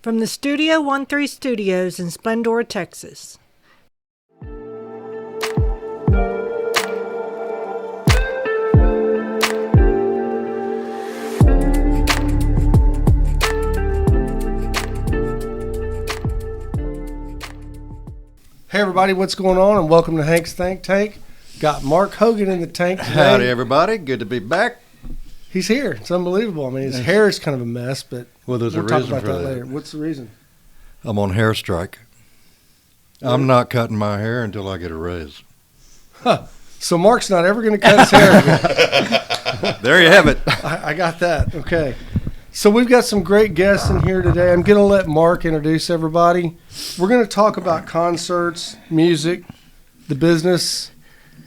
From the Studio 13 Studios in Splendora, Texas. Hey everybody, what's going on? And welcome to Hank's Think Tank. Got Mark Hogan in the tank today. Howdy everybody, good to be back. He's here. It's unbelievable. I mean, his hair is kind of a mess, but Well, there's we'll a talk reason about for that that. later. What's the reason? I'm on hair strike. I'm not cutting my hair until I get a raise. Huh. So Mark's not ever going to cut his hair again. There you have it. I got that. Okay. So we've got some great guests in here today. I'm going to let Mark introduce everybody. We're going to talk about concerts, music, the business,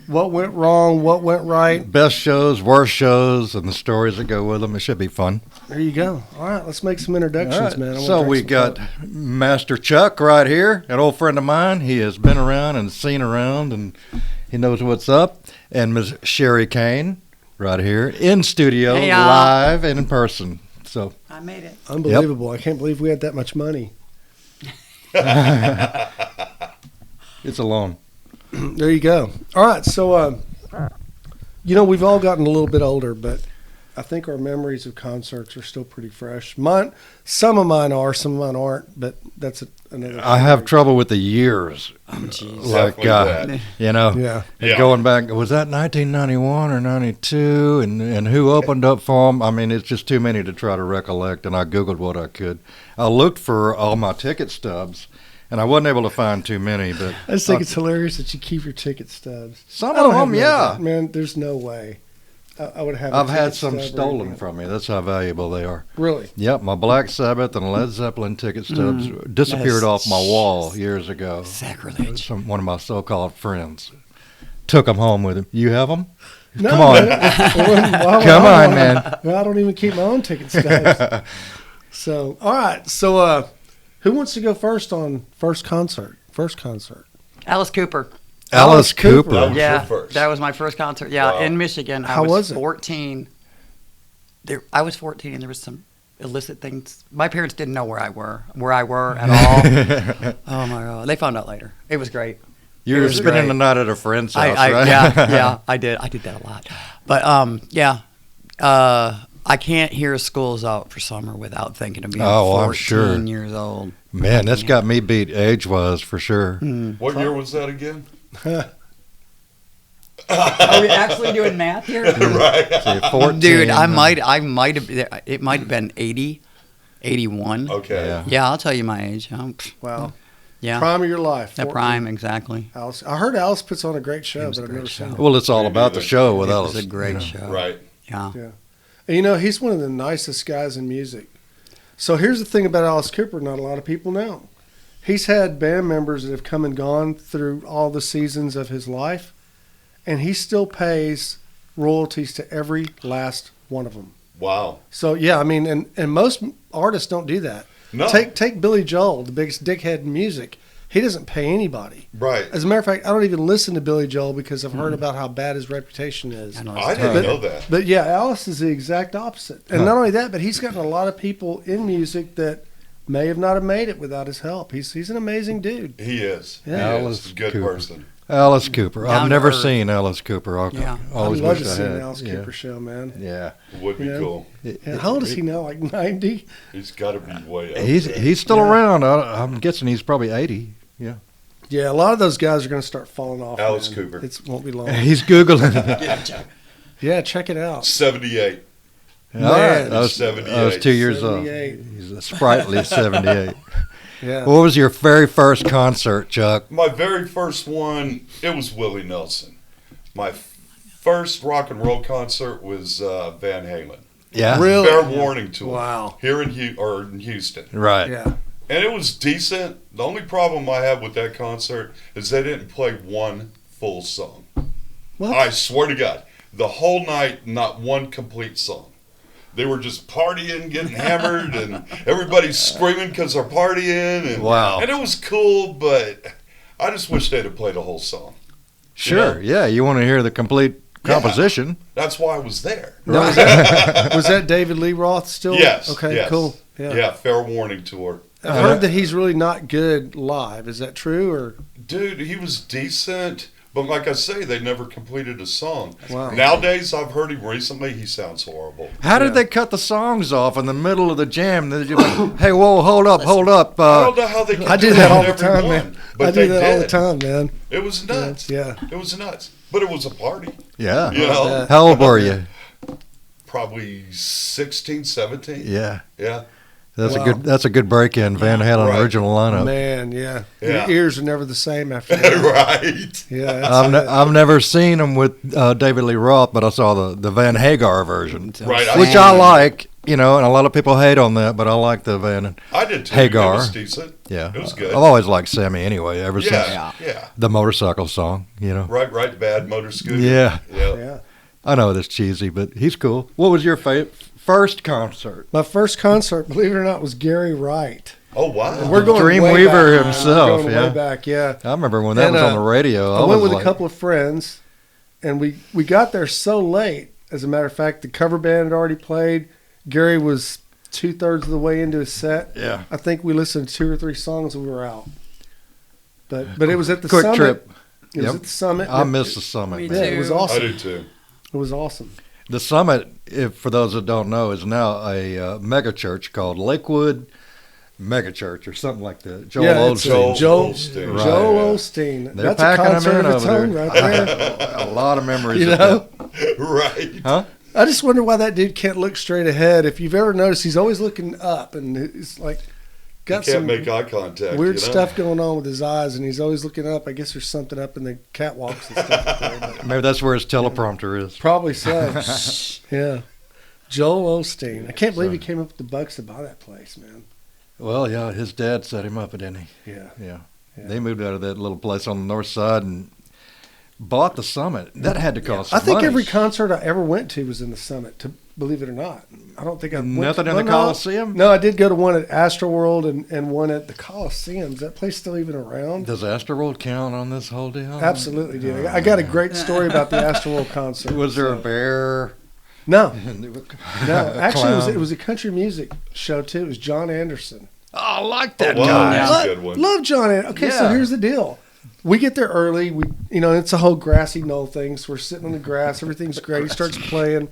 what went wrong, what went right. Best shows, worst shows, and the stories that go with them. It should be fun. There you go. All right, let's make some introductions, All right. man. So we got Master Chuck right here, an old friend of mine. He has been around and seen around, and he knows what's up. And Ms. Sherry Kane right here in studio, Hey, live and in person. So I made it. Unbelievable. I can't believe we had that much money. it's a loan. There you go. All right. So, we've all gotten a little bit older, but I think our memories of concerts are still pretty fresh. Some of mine are, some of mine aren't, but that's another I have trouble with the years. Oh, jeez. Like, Yeah. and going back, was that 1991 or 92? And who opened up for them? I mean, it's just too many to try to recollect, and I Googled what I could. I looked for all my ticket stubs, and I wasn't able to find too many. But I just think it's hilarious that you keep your ticket stubs. some I of don't have them, none yeah. of that. Man, there's no way. I would have. I've had some stolen from. from me. That's how valuable they are. Really? Yep, my Black Sabbath and Led Zeppelin ticket stubs disappeared That's off my wall years ago. Sacrilege. One of my so-called friends took them home with him. You have them? No, Come on. man. Come on, man. Well, I don't even keep my own ticket stubs. So, all right. So, who wants to go first on first concert? Alice Cooper. Alice Alice Cooper. Cooper. That was your first. That was my first concert. Yeah, Wow. in Michigan. How was it? 14. I was 14, and there was some illicit things. My parents didn't know where I were at all. Oh my God! They found out later. It was great. You It were was spending great. the night at a friend's house, I right? yeah, I did. I did that a lot. But I can't hear School's Out for Summer without thinking of being Oh, 14 I'm sure. years old. Man, that's got me beat age-wise for sure. What year was that again? Are we actually doing math here? Right. See, 14, Dude, I might have. It might have been 80, 81. Okay. Yeah. Yeah, I'll tell you my age. Wow. Yeah, Prime of your life. the 14. prime exactly. Alice. I heard Alice puts on a great show, was but a I've great never seen show. it. Well, it's all about the show with It Alice. was a great you know. show. Right. Yeah. Yeah. And he's one of the nicest guys in music. So here's the thing about Alice Cooper, not a lot of people know. He's had band members that have come and gone through all the seasons of his life, and he still pays royalties to every last one of them. Wow. So, yeah, I mean, and most artists don't do that. No. Take Billy Joel, the biggest dickhead in music. He doesn't pay anybody. Right. As a matter of fact, I don't even listen to Billy Joel because I've heard about how bad his reputation is. I know. I didn't know that. But yeah, Alice is the exact opposite. And not only that, but he's gotten a lot of people in music that may have not have made it without his help. He's an amazing dude. He is. Yeah. He Alice is a good Cooper. person. Alice Cooper. Down I've to never earth. seen Alice Cooper. I Yeah. always I'd love wished to I see had. an Alice yeah. Cooper show, man. Yeah. Would be You know? cool. Yeah, how old is he now? Like 90? He's got to be way up. He's still Yeah. around. I'm guessing he's probably 80. Yeah. Yeah, a lot of those guys are going to start falling off. Alice man. Cooper. It won't be long. He's Googling. Yeah, check it out. 78. All right. I was 78. 2 years old. 78. He's a sprightly 78. Yeah. What was your very first concert, Chuck? My very first one, it was Willie Nelson. My first rock and roll concert was Van Halen. Yeah. Really? Fair Warning Tour. Wow. Here in Houston. Right. Yeah. And it was decent. The only problem I had with that concert is they didn't play one full song. What? I swear to God, the whole night, not one complete song. They were just partying, getting hammered, and everybody's screaming because they're partying. And, Wow. And it was cool, but I just wish they'd have played a whole song. Sure. Yeah. You want to hear the complete composition. That's why I was there. Now, was that David Lee Roth still? Yes. Okay, yes. cool. Yeah, Fair Warning Tour. I've heard that he's really not good live. Is that true? Or Dude, he was decent, but like I say, they never completed a song. Wow. Nowadays, I've heard him recently. He sounds horrible. How did Yeah. they cut the songs off in the middle of the jam? They're just like, hey, whoa, hold up. I don't know how they can I do do that all with the time, every man. one, but I they do that all the did. time, man. It was nuts. Yeah. It was nuts. But it was a party. Yeah. You know? How old were you? Probably 16, 17. Yeah. Yeah. Wow. That's a good break-in. Van Halen Right. original lineup. Man, yeah. Yeah. Your ears are never the same after that. Right. Yeah. That's I've never seen them with David Lee Roth, but I saw the Van Hagar version, Right. which I like. You know, and a lot of people hate on that, but I like the Van I did too. Hagar. It was decent. Yeah, It was good. I've always liked Sammy anyway. Ever since Yeah. the motorcycle song, you know. Right. Bad motor scooter. Yeah. yeah. I know it's cheesy, but he's cool. What was your first concert? My first concert, believe it or not, was Gary Wright. Oh, wow. We're going way Dreamweaver back. himself, We're going yeah. way back, yeah. I remember when that And, was on the radio. I went was with like, a couple of friends, and we got there so late. As a matter of fact, the cover band had already played. Gary was 2/3 of the way into his set. Yeah. I think we listened to 2 or 3 songs and we were out. But it was at the Quick Summit. trip. It was Yep. at the Summit. I miss the Summit. Me man. Yeah, it was too. I awesome. do too. It was awesome. The Summit, for those that don't know, is now a mega church called Lakewood Mega Church or something like that. Joel Yeah, it's, Osteen. Joel Osteen. Right. Joel Osteen. They're That's a packing 'em concert in of its over own there. right there. A lot of memories. You of know? that. Right. Huh? I just wonder why that dude can't look straight ahead. If you've ever noticed, he's always looking up, and it's like got Can't some make eye contact. weird you know? stuff going on with his eyes, and he's always looking up. I guess there's something up in the catwalks and stuff. Up there, but Maybe that's where his teleprompter is. probably so. Yeah, Joel Osteen. I can't believe he came up with the bucks to buy that place, man. Well, yeah, his dad set him up, didn't he? Yeah, Yeah. Yeah. They moved out of that little place on the north side and bought the Summit. That had to cost I think money. every concert I ever went to was in the Summit. To believe it or not, I don't think I went Nothing to, in the no. Coliseum? No, I did go to one at Astroworld and one at the Coliseum. Is that place still even around? Does Astroworld count on this whole deal? Absolutely, dude. I got a great story about the Astroworld concert. Was there a So- bear? No, no. no. Actually, it was a country music show too. It was John Anderson. Oh, I like that Oh, wow. guy. That's a Love, good one. love John Anderson. Okay, so Yeah. here's the deal. We get there early. It's a whole grassy knoll thing. So we're sitting on the grass. Everything's great. He starts playing,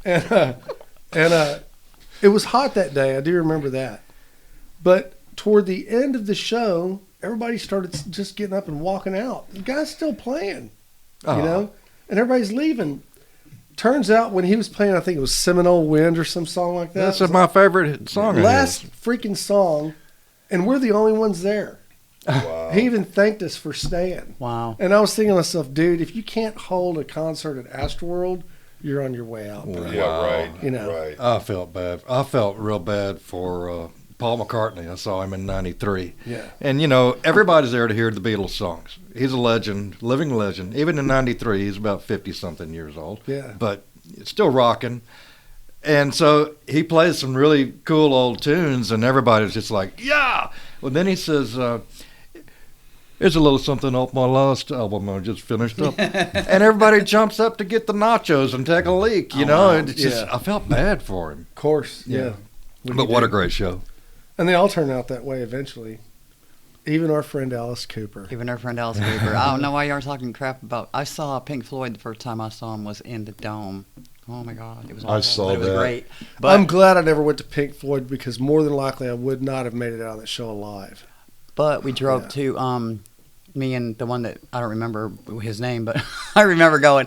and it was hot that day. I do remember that. But toward the end of the show, everybody started just getting up and walking out. The guy's still playing, Oh. you know, and everybody's leaving. Turns out when he was playing, I think it was Seminole Wind or some song like that. That's my favorite song. of last his. freaking song, and we're the only ones there. Wow. He even thanked us for staying. Wow. And I was thinking to myself, dude, if you can't hold a concert at Astroworld, you're on your way out. bro. Yeah, right. You know. Right. I felt bad. I felt real bad for Paul McCartney. I saw him in '93. Yeah. And, you know, everybody's there to hear the Beatles songs. He's a legend, living legend. Even in '93, he's about 50-something years old. Yeah. But still rocking. And so he plays some really cool old tunes, and everybody's just like, yeah! Well, then he says, here's a little something off my last album I just finished up. And everybody jumps up to get the nachos and take a leak, you know? wow. And it's just, Yeah. I felt bad for him. Of course. Yeah. But what a great show. And they all turn out that way eventually. Even our friend Alice Cooper. Even our friend Alice Cooper. I don't know why you are talking crap about. I saw Pink Floyd the first time I saw him was in the Dome. Oh my God, it was awful. I saw but it was that. great. But I'm glad I never went to Pink Floyd because more than likely I would not have made it out of that show alive. But we drove Yeah. to me and the one that I don't remember his name, but I remember going.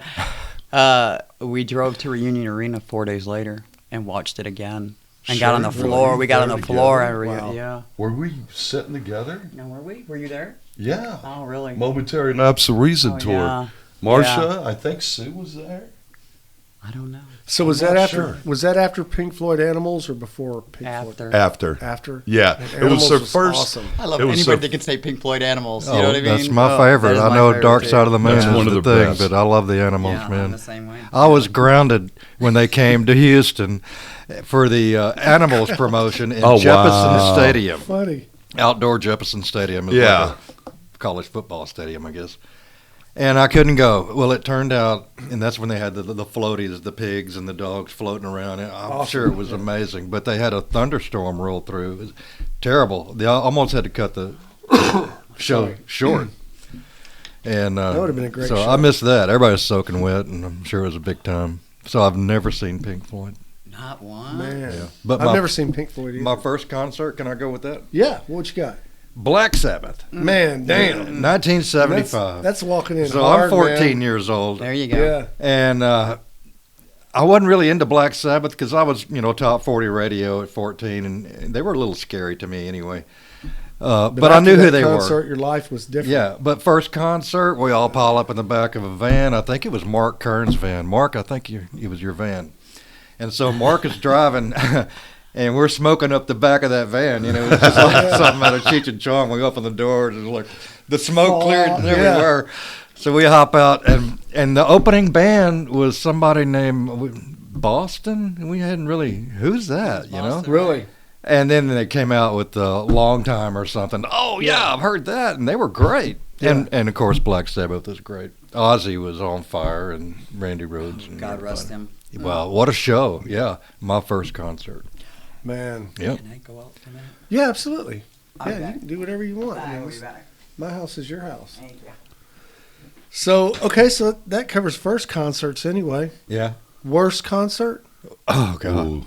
We drove to Reunion Arena 4 days later and watched it again and got on the Sure, floor. really? We got on the There floor. together? Wow. Yeah. Were we sitting together? No, were we? Were you there? Yeah. Oh, really? Momentary Lapse of Reason Oh, tour. yeah. Marcia, I think Sue was there. I don't know. So was I'm that not after sure. was that after Pink Floyd Animals or before Pink Floyd? After. After. After? Yeah. And It was their Animals first. awesome. I love It was anybody so- that can say Pink Floyd Animals. Oh, You know what I mean? that's my Oh, favorite. that is I my know favorite, Dark too. Side of the Moon That's is one of the the thing, best. but I love the Animals, Yeah, I'm man. the same way. I was grounded when they came to Houston for the Animals promotion in Oh, Jefferson wow. Stadium. Funny. Outdoor Jefferson Stadium. Is Yeah. like a college football stadium, I guess. And I couldn't go. Well, it turned out, and that's when they had the floaties, the pigs and the dogs floating around. I'm Awesome. sure it was amazing. But they had a thunderstorm roll through. It was terrible. They almost had to cut the show short. And That would have been a great so show. I missed that. Everybody was soaking wet, and I'm sure it was a big time. So I've never seen Pink Floyd. Not one. Man, Yeah. But I've never seen Pink Floyd either. my first concert. Can I go with that? Yeah, what you got? Black Sabbath, Man, damn. 1975. That's walking in so hard, I'm 14 man. years old, There you go. Yeah. and I wasn't really into Black Sabbath because I was, top 40 radio at 14, and they were a little scary to me anyway. But I after knew who that they concert, were. Your life was different. Yeah, but first concert, we all pile up in the back of a van. I think it was Mark Kern's van. Mark, I think it was your van. And so Mark is driving, and we're smoking up the back of that van. It's just like something out of Cheech and Chong. We open the doors, and like the smoke cleared everywhere. So we hop out, and the opening band was somebody named Boston. We hadn't really, who's that, Really? And then they came out with the Long Time or something. Oh, yeah, I've heard that. And they were great. Yeah. And of course, Black Sabbath was great. Ozzy was on fire, and Randy Rhoads. And God rest everybody. him. Wow, what a show. Yeah, my first concert. Man. Yep. Can I go out for a minute? Yeah, absolutely. I'll be Yeah, back. you can do whatever you want. I'll be back. My house is your house. Thank you. So, okay, so that covers first concerts anyway. Yeah. Worst concert? Oh, God. Ooh.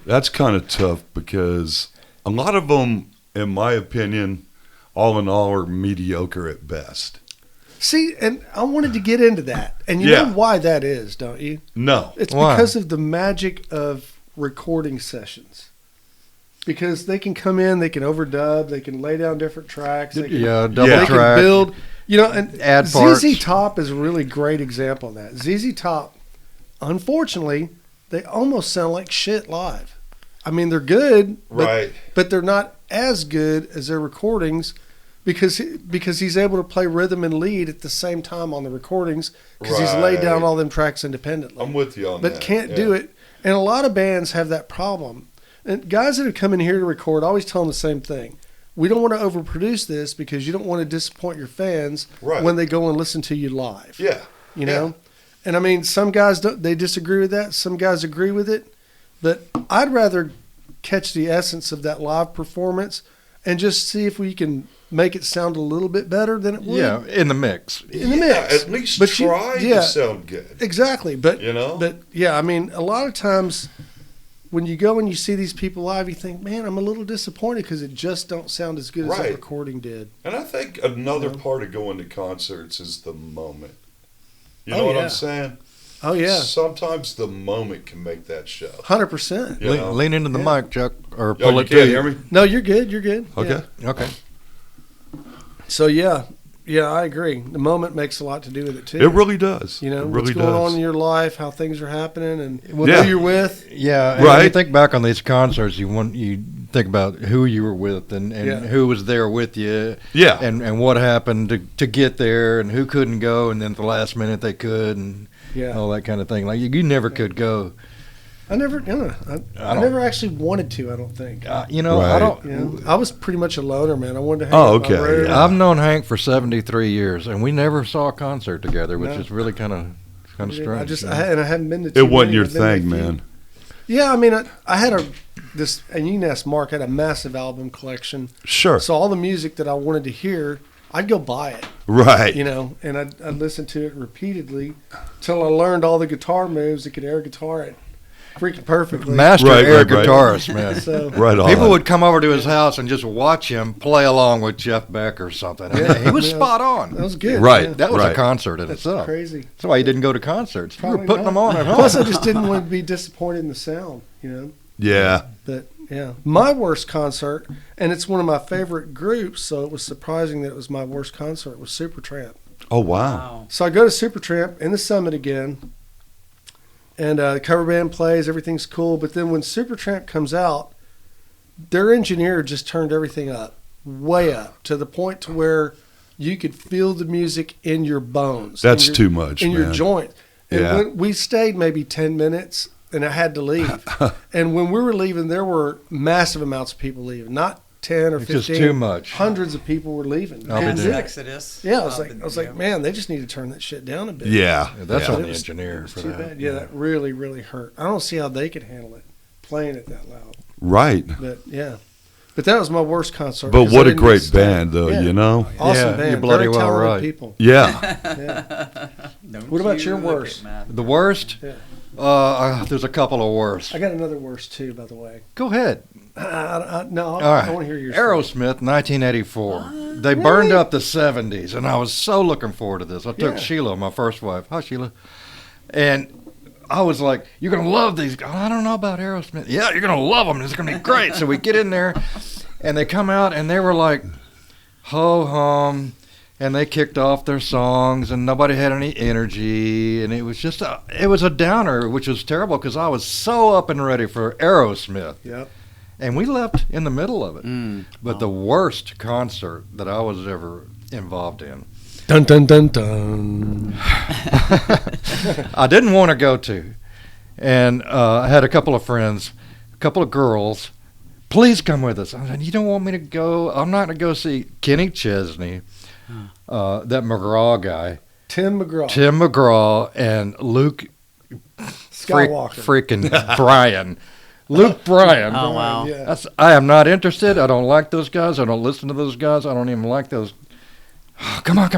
That's kind of tough because a lot of them, in my opinion, all in all, are mediocre at best. See, and I wanted to get into that. And you Yeah. know why that is, don't you? No. It's Why? because of the magic of recording sessions. Because they can come in, they can overdub, they can lay down different tracks. They can, Yeah, double Yeah. they track. can build. And Add ZZ parts. Top is a really great example of that. ZZ Top, unfortunately, they almost sound like shit live. I mean, they're good, Right. but they're not as good as their recordings because he's able to play rhythm and lead at the same time on the recordings because he's laid down Right. all them tracks independently. I'm with you on that. But can't yeah. do it. And a lot of bands have that problem. And guys that have come in here to record always tell them the same thing. We don't want to overproduce this because you don't want to disappoint your fans Right. when they go and listen to you live. Yeah. You know? And I mean, some guys they disagree with that. Some guys agree with it. But I'd rather catch the essence of that live performance and just see if we can make it sound a little bit better than it would. Yeah, in the mix. In the Yeah, mix. at least But you- try yeah. to sound good. Exactly. But You know? But yeah, I mean, a lot of times when you go and you see these people live, you think, man, I'm a little disappointed because it just don't sound as good as Right. that recording did. And I think another Yeah. part of going to concerts is the moment. You Oh, know what yeah. I'm saying? Oh yeah, Sometimes the moment can make that show. 100%. You know? Lean into the Yeah. mic, Chuck, or Oh, pull you it can't to hear you. me? No, you're good. You're good. Okay. Yeah. Okay. So yeah, I agree. The moment makes a lot to do with it too. It really does. You know, it what's really going does. on in your life, how things are happening, and Yeah. who you're with. Yeah, and when you Right. think back on these concerts, you think about who you were with and Yeah. who was there with you. Yeah. And what happened to get there and who couldn't go and then at the last minute they could and Yeah, all that kind of thing. Like you never could go. I never, I don't- never actually wanted to. I don't think. I Right. don't. You know, I was pretty much a loner, man. I wanted to hang Oh, out in my okay, room. yeah. I've known Hank for 73 years and we never saw a concert together, which No. is really kind of strange. I haven't been to. It too wasn't many. your I've been to a thing, few. man. Yeah, I mean, I had and you can ask Mark. I had a massive album collection. Sure. So all the music that I wanted to hear, I'd go buy it, Right. you know, and I'd listen to it repeatedly till I learned all the guitar moves that could air guitar it freaking perfectly. Master Right, air right, right. guitarist, man. So Right on. People would come over to his house and just watch him play along with Jeff Beck or something. And Yeah. he was Yeah. spot on. that was good. Right. Yeah. That was Right. a concert in That's itself. crazy. That's why you didn't go to concerts. You Probably were putting not. them on at home. Plus, I just didn't want to be disappointed in the sound, you know. Yeah. But yeah, my worst concert, and it's one of my favorite groups, so it was surprising that it was my worst concert, was Supertramp. Oh, wow. Wow. So I go to Supertramp in the Summit again, and the cover band plays, everything's cool. But then when Supertramp comes out, their engineer just turned everything up, way up, to the point to where you could feel the music in your bones. That's in your, too much, in man. your joint. And Yeah. when we stayed maybe 10 minutes, and I had to leave. And when we were leaving, there were massive amounts of people leaving, not 10 or It's 15. just too much. Hundreds of people were leaving. I'll be Couldn't do damned. it. Exodus. Yeah, I was like, man, they just need to turn that shit down a bit. Yeah. Yeah, that's yeah. on the It was- engineer It was for too that. bad. Yeah, that really, really hurt. I don't see how they could handle it, playing it that loud. Right. But yeah. But that was my worst concert. But 'cause what I a didn't get great to stay. band, though, Yeah. you know? Awesome Yeah, band. you're bloody Very well talented right. people. Yeah. Yeah. Don't What about you your look worst? at Matt. The worst? Yeah. There's a couple of worst. I got another worst too, by the way. Go ahead. No, All right. I want to hear your Aerosmith, 1984. They burned up the 70s, and I was so looking forward to this. I took Yeah. Sheila, my first wife. Hi, Sheila. And I was like, you're going to love these guys. I don't know about Aerosmith. Yeah, you're going to love them. It's going to be great. So we get in there, and they come out, and they were like, ho-hum. And they kicked off their songs, and nobody had any energy, and it was just it was a downer, which was terrible because I was so up and ready for Aerosmith, Yep. and we left in the middle of it. But the worst concert that I was ever involved in, Dun dun dun dun. I didn't want to go to, and I had a couple of friends, a couple of girls. Please come with us. I said, you don't want me to go? I'm not going to go see Kenny Chesney. That McGraw guy, Tim McGraw. Tim McGraw, and Luke Skywalker. freaking Bryan. Luke Bryan. Oh, wow. Yeah. I am not interested. I don't like those guys. I don't listen to those guys. I don't even like those. Come on.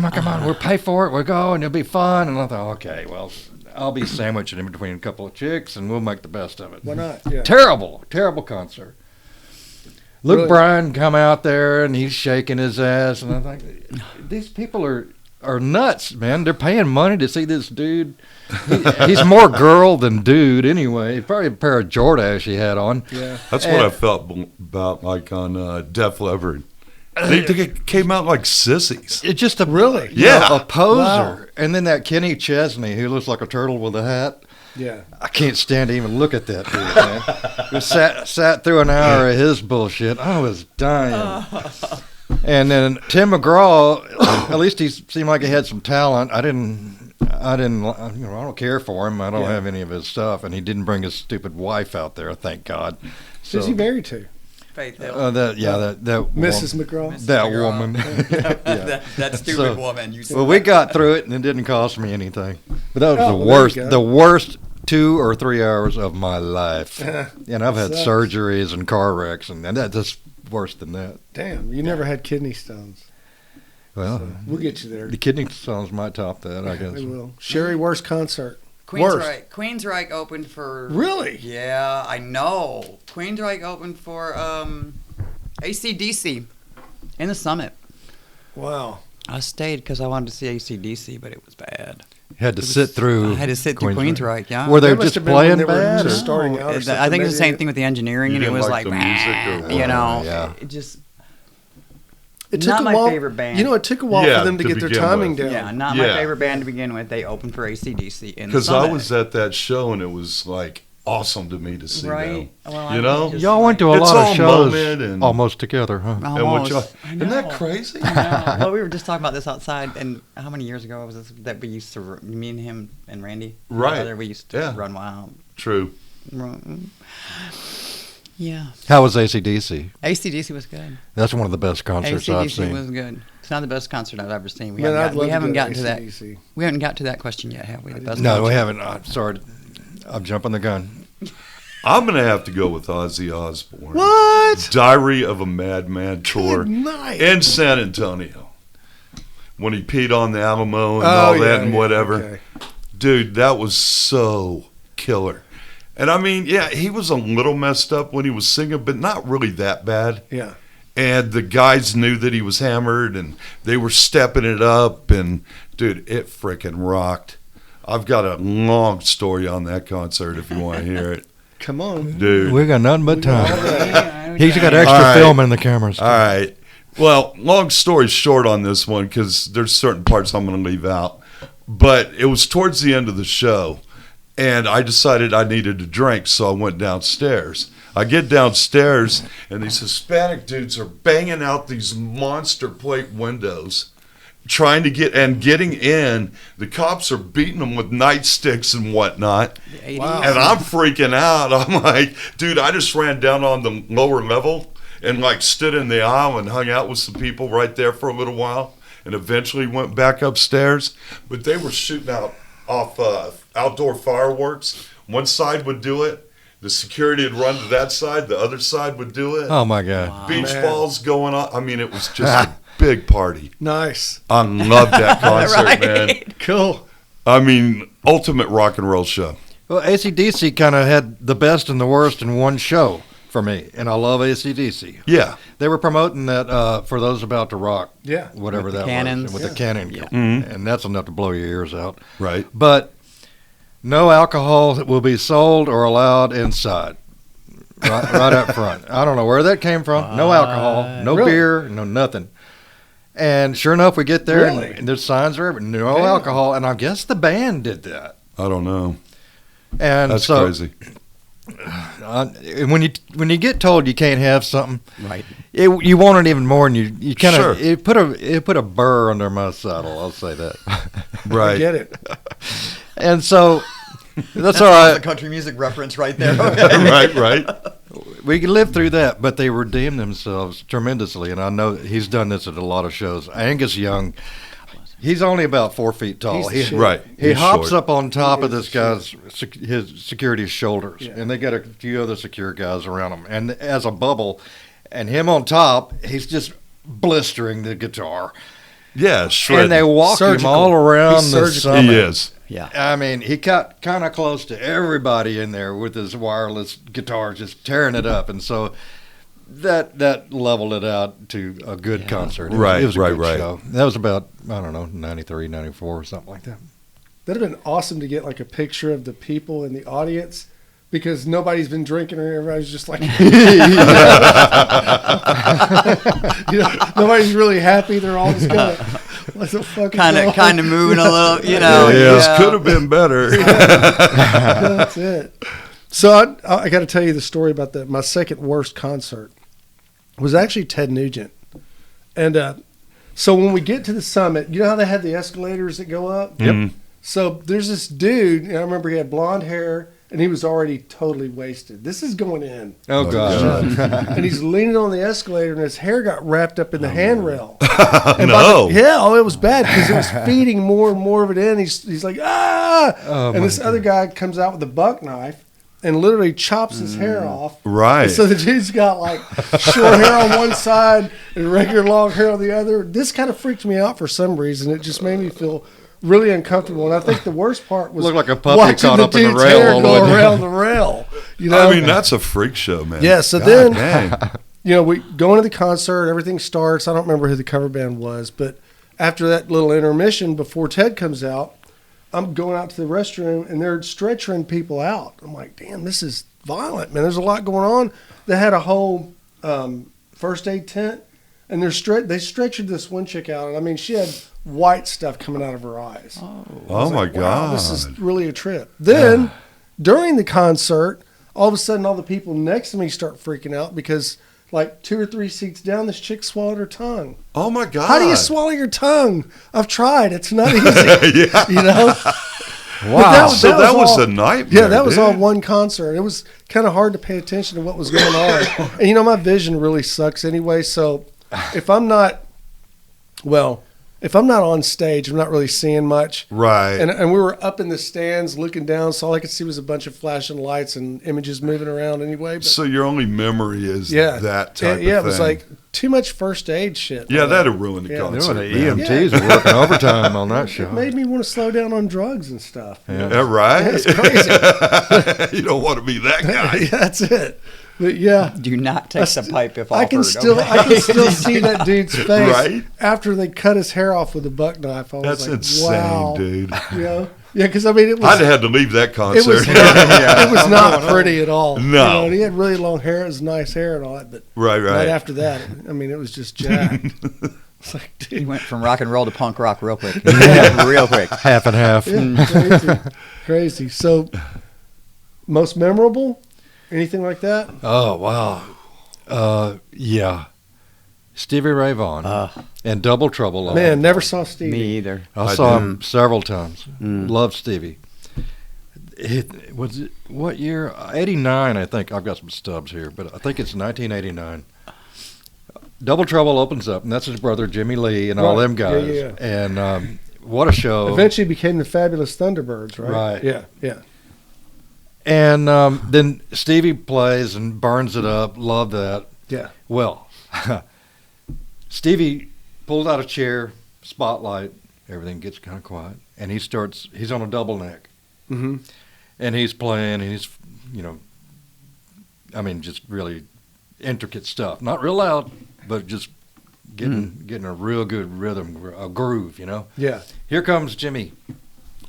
We'll pay for it. We'll go, and it'll be fun. And I thought, okay, well, I'll be sandwiching in between a couple of chicks, and we'll make the best of it. Why not? Yeah. Terrible concert. Luke Really? Bryan come out there and he's shaking his ass, and I'm like, these people are nuts, man. They're paying money to see this dude. He's more girl than dude anyway. Probably a pair of Jordache he had on. Yeah. That's what I felt about, like, on Def Leppard. They came out like sissies. It's just a Really? Yeah. a poser. Wow. And then that Kenny Chesney who looks like a turtle with a hat. Yeah. I can't stand to even look at that dude, man. We sat through an hour of his bullshit. I was dying. And then Tim McGraw, at least he seemed like he had some talent. I didn't, I don't care for him. I don't have any of his stuff, and he didn't bring his stupid wife out there. Thank God. Who's he married to? Faith Hill. That Mrs. McGraw. That McGraw. woman. that stupid So- woman. You said Well, we got through it, and it didn't cost me anything. But that was Oh, the well, worst. there you The go. worst 2 or 3 hours of my life. And I've had Sucks. surgeries and car wrecks, and that's just worse than that. Damn, you never had kidney stones. Well, So we'll get you there. the kidney stones might top that, I guess. We will. Sherry, worst concert. Queensryche. Queensryche opened for. Really? Yeah, I know. Queensryche opened for AC/DC in the Summit. Wow. I stayed because I wanted to see AC/DC, but it was bad. Had to sit through. I had to sit through Queensryche. Yeah. Were they That must just have been when playing they were bad? just starting out or I something, think it's the maybe. same thing with the engineering, You and it didn't was like like, the music or you what? know, Yeah. it just. It took Not a my while. favorite band. You know, it took a while Yeah, for them to to get their begin timing with. down. Yeah, not Yeah. my favorite band to begin with. They opened for AC/DC in the Because I Summit. was at that show, and it was, like, awesome to me to see Right. them. Well, I You was know? just Y'all went to a It's lot all of shows moment and- almost together, huh? And what Almost. y'all- I isn't that know. crazy? I know. Well, we were just talking about this outside, and how many years ago was this that we used to, me and him and Randy, my Right. brother, we used to Yeah. run wild. True. Yeah. How was AC/DC? AC/DC was good. That's one of the best concerts I've AC/DC seen. was good. It's not the best concert I've ever seen. Man, I'd love We to haven't go gotten to that. AC/DC. We haven't got to that question yet, have we? The best No, concert? we haven't. I'm sorry. I'm jumping the gun. I'm going to have to go with Ozzy Osbourne. What? Diary of a Madman tour Good night. in San Antonio. When he peed on the Alamo and Oh, all that yeah, and yeah, whatever. okay. Dude, that was so killer. And I mean, yeah, he was a little messed up when he was singing, but not really that bad. Yeah. And the guys knew that he was hammered, and they were stepping it up. And, dude, it freaking rocked. I've got a long story on that concert if you want to hear it. Come on. Dude. We got nothing but got all time. that. He's got extra All right. film in the cameras. All right. Well, long story short on this one, because there's certain parts I'm going to leave out. But it was towards the end of the show, and I decided I needed a drink, so I went downstairs. I get downstairs, and these Hispanic dudes are banging out these monster plate windows, trying to getting in. The cops are beating them with nightsticks and whatnot. Wow. And I'm freaking out. I'm like, dude, I just ran down on the lower level and like stood in the aisle and hung out with some people right there for a little while, and eventually went back upstairs. But they were shooting off outdoor fireworks. One side would do it, The security would run to that side. The other side would do it. Oh, my God. Beach Man. balls going on. I mean, it was just a big party. Nice. I loved that concert, Right. man. Cool. I mean, ultimate rock and roll show. Well, AC/DC kind of had the best and the worst in one show for me, and I love AC/DC. Yeah. They were promoting that for those about to rock, Yeah. whatever With the that cannons. was, with Yeah. the cannon, Yeah. and that's enough to blow your ears out. Right. But no alcohol will be sold or allowed inside. Right up front. I don't know where that came from. No alcohol, no Really? beer, no nothing. And sure enough, we get there Really? and there's signs there, but no Damn. alcohol. And I guess the band did that. I don't know. And That's so, crazy. when you get told you can't have something, Right. you want it even more, and you kind Sure. of it put a burr under my saddle. I'll say that. Right. I get it. And so that's all A right. country music reference right there. right. We can live through that, but they redeemed themselves tremendously, and I know he's done this at a lot of shows. Angus Young, he's only about 4 feet tall. He's the He, shit. Right. he He's hops short. up on top He of is this the guy's his security's shoulders, Yeah. and they got a few other secure guys around him, and as a bubble, and him on top, he's just blistering the guitar, Yeah, shredded. and they walk him Surgical. all around He's the surgical. summit. He is. Yeah. I mean, he got kind of close to everybody in there with his wireless guitar, just tearing it up, and so that leveled it out to a good concert. It was- Right, it was a right, good right. show. That was about, I don't know, 93, 94 or something like that. That'd have been awesome to get like a picture of the people in the audience because nobody's been drinking or everybody's just like, nobody's really happy. They're all just kind of, what the fuck? Kind of moving a little, you know. Yes, yeah. could have been better. That's it. So I got to tell you the story about my second worst concert was actually Ted Nugent. And so when we get to the summit, you know how they have the escalators that go up? Yep. So there's this dude, and I remember he had blonde hair, and he was already totally wasted. This is going in. Oh, God. And he's leaning on the escalator, and his hair got wrapped up in the handrail. And No. it was bad because it was feeding more and more of it in. He's like, ah! Oh, and my this other guy comes out with a buck knife and literally chops his hair off. Right. And so the dude's got like short hair on one side and regular long hair on the other. This kind of freaked me out for some reason. It just made me feel really uncomfortable. And I think the worst part was Looked like a puppy watching caught the up in the dude's rail hair all the go way down. around the rail. You know? I mean, that's a freak show, man. Yeah, so God then- dang. you know, we go into the concert, everything starts. I don't remember who the cover band was, but after that little intermission before Ted comes out, I'm going out to the restroom and they're stretchering people out. I'm like, damn, this is violent, man. There's a lot going on. They had a whole first aid tent, and they stretchered this one chick out. And I mean, she had white stuff coming out of her eyes. Oh, my Wow, God. this is really a trip. Then during the concert, all of a sudden, all the people next to me start freaking out because, like 2 or 3 seats down, this chick swallowed her tongue. Oh, my God. How do you swallow your tongue? I've tried. It's not easy. Yeah. You know? Wow. So that was all- a nightmare. Yeah, that was dude. all one concert. It was kind of hard to pay attention to what was going on. And, you know, my vision really sucks anyway. So if I'm not on stage, I'm not really seeing much. Right. And we were up in the stands looking down, so all I could see was a bunch of flashing lights and images moving around anyway. But So your only memory is yeah, that type of thing. yeah, it was like too much first aid shit. Yeah, that'd ruin the Yeah. concert. The man. EMTs were working overtime on that show. It made me want to slow down on drugs and stuff. Yeah. Yeah, right? It's crazy. You don't want to be that guy. Yeah, that's it. But yeah, Do not take the pipe if offered. I can still see that dude's face Right? after they cut his hair off with a buck knife. I was That's like, insane, wow, dude. You know? Yeah, because I mean, it was I'd have had to leave that it concert. was not, it was not pretty at all. No. You know, and he had really long hair. It was nice hair and all that, but Right, right. right after that, I mean, it was just jacked. It's like, He dude, went from rock and roll to punk rock real quick. Real quick. Half and half. yeah, crazy, crazy. So, most memorable? Anything like that? Oh, wow. Yeah. Stevie Ray Vaughan and Double Trouble. live. Man, never saw Stevie. Me either. I saw him several times. Love Stevie. What year? 89, I think. I've got some stubs here, but I think it's 1989. Double Trouble opens up, and that's his brother Jimmy Lee and all Right. them guys. Yeah, yeah. And what a show! Eventually became the Fabulous Thunderbirds, right? Right. Yeah, yeah. And then Stevie plays and burns it up. Love that. Yeah. Well, Stevie pulled out a chair, spotlight. Everything gets kind of quiet, and he's on a double neck, Mm-hmm. and he's playing, and he's, just really intricate stuff. Not real loud, but just getting a real good rhythm, a groove, Yeah. Here comes Jimmy,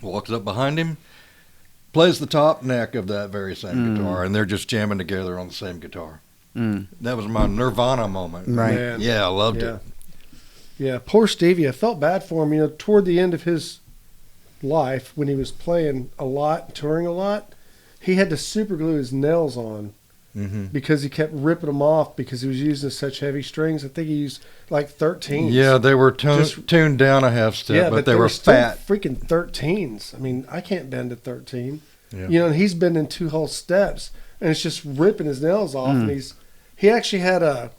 walks up behind him, plays the top neck of that very same guitar, and they're just jamming together on the same guitar. That was my Nirvana moment. Right. Man. Yeah, I loved Yeah. it. Yeah, poor Stevie. I felt bad for him. Toward the end of his life, when he was playing a lot, touring a lot, he had to super glue his nails on Mm-hmm. because he kept ripping them off because he was using such heavy strings. I think he used like 13s. Yeah, they were tuned down a half step, but they were still fat. freaking 13s. I mean, I can't bend a 13. Yeah. And he's bending 2 whole steps, and it's just ripping his nails off. And he actually had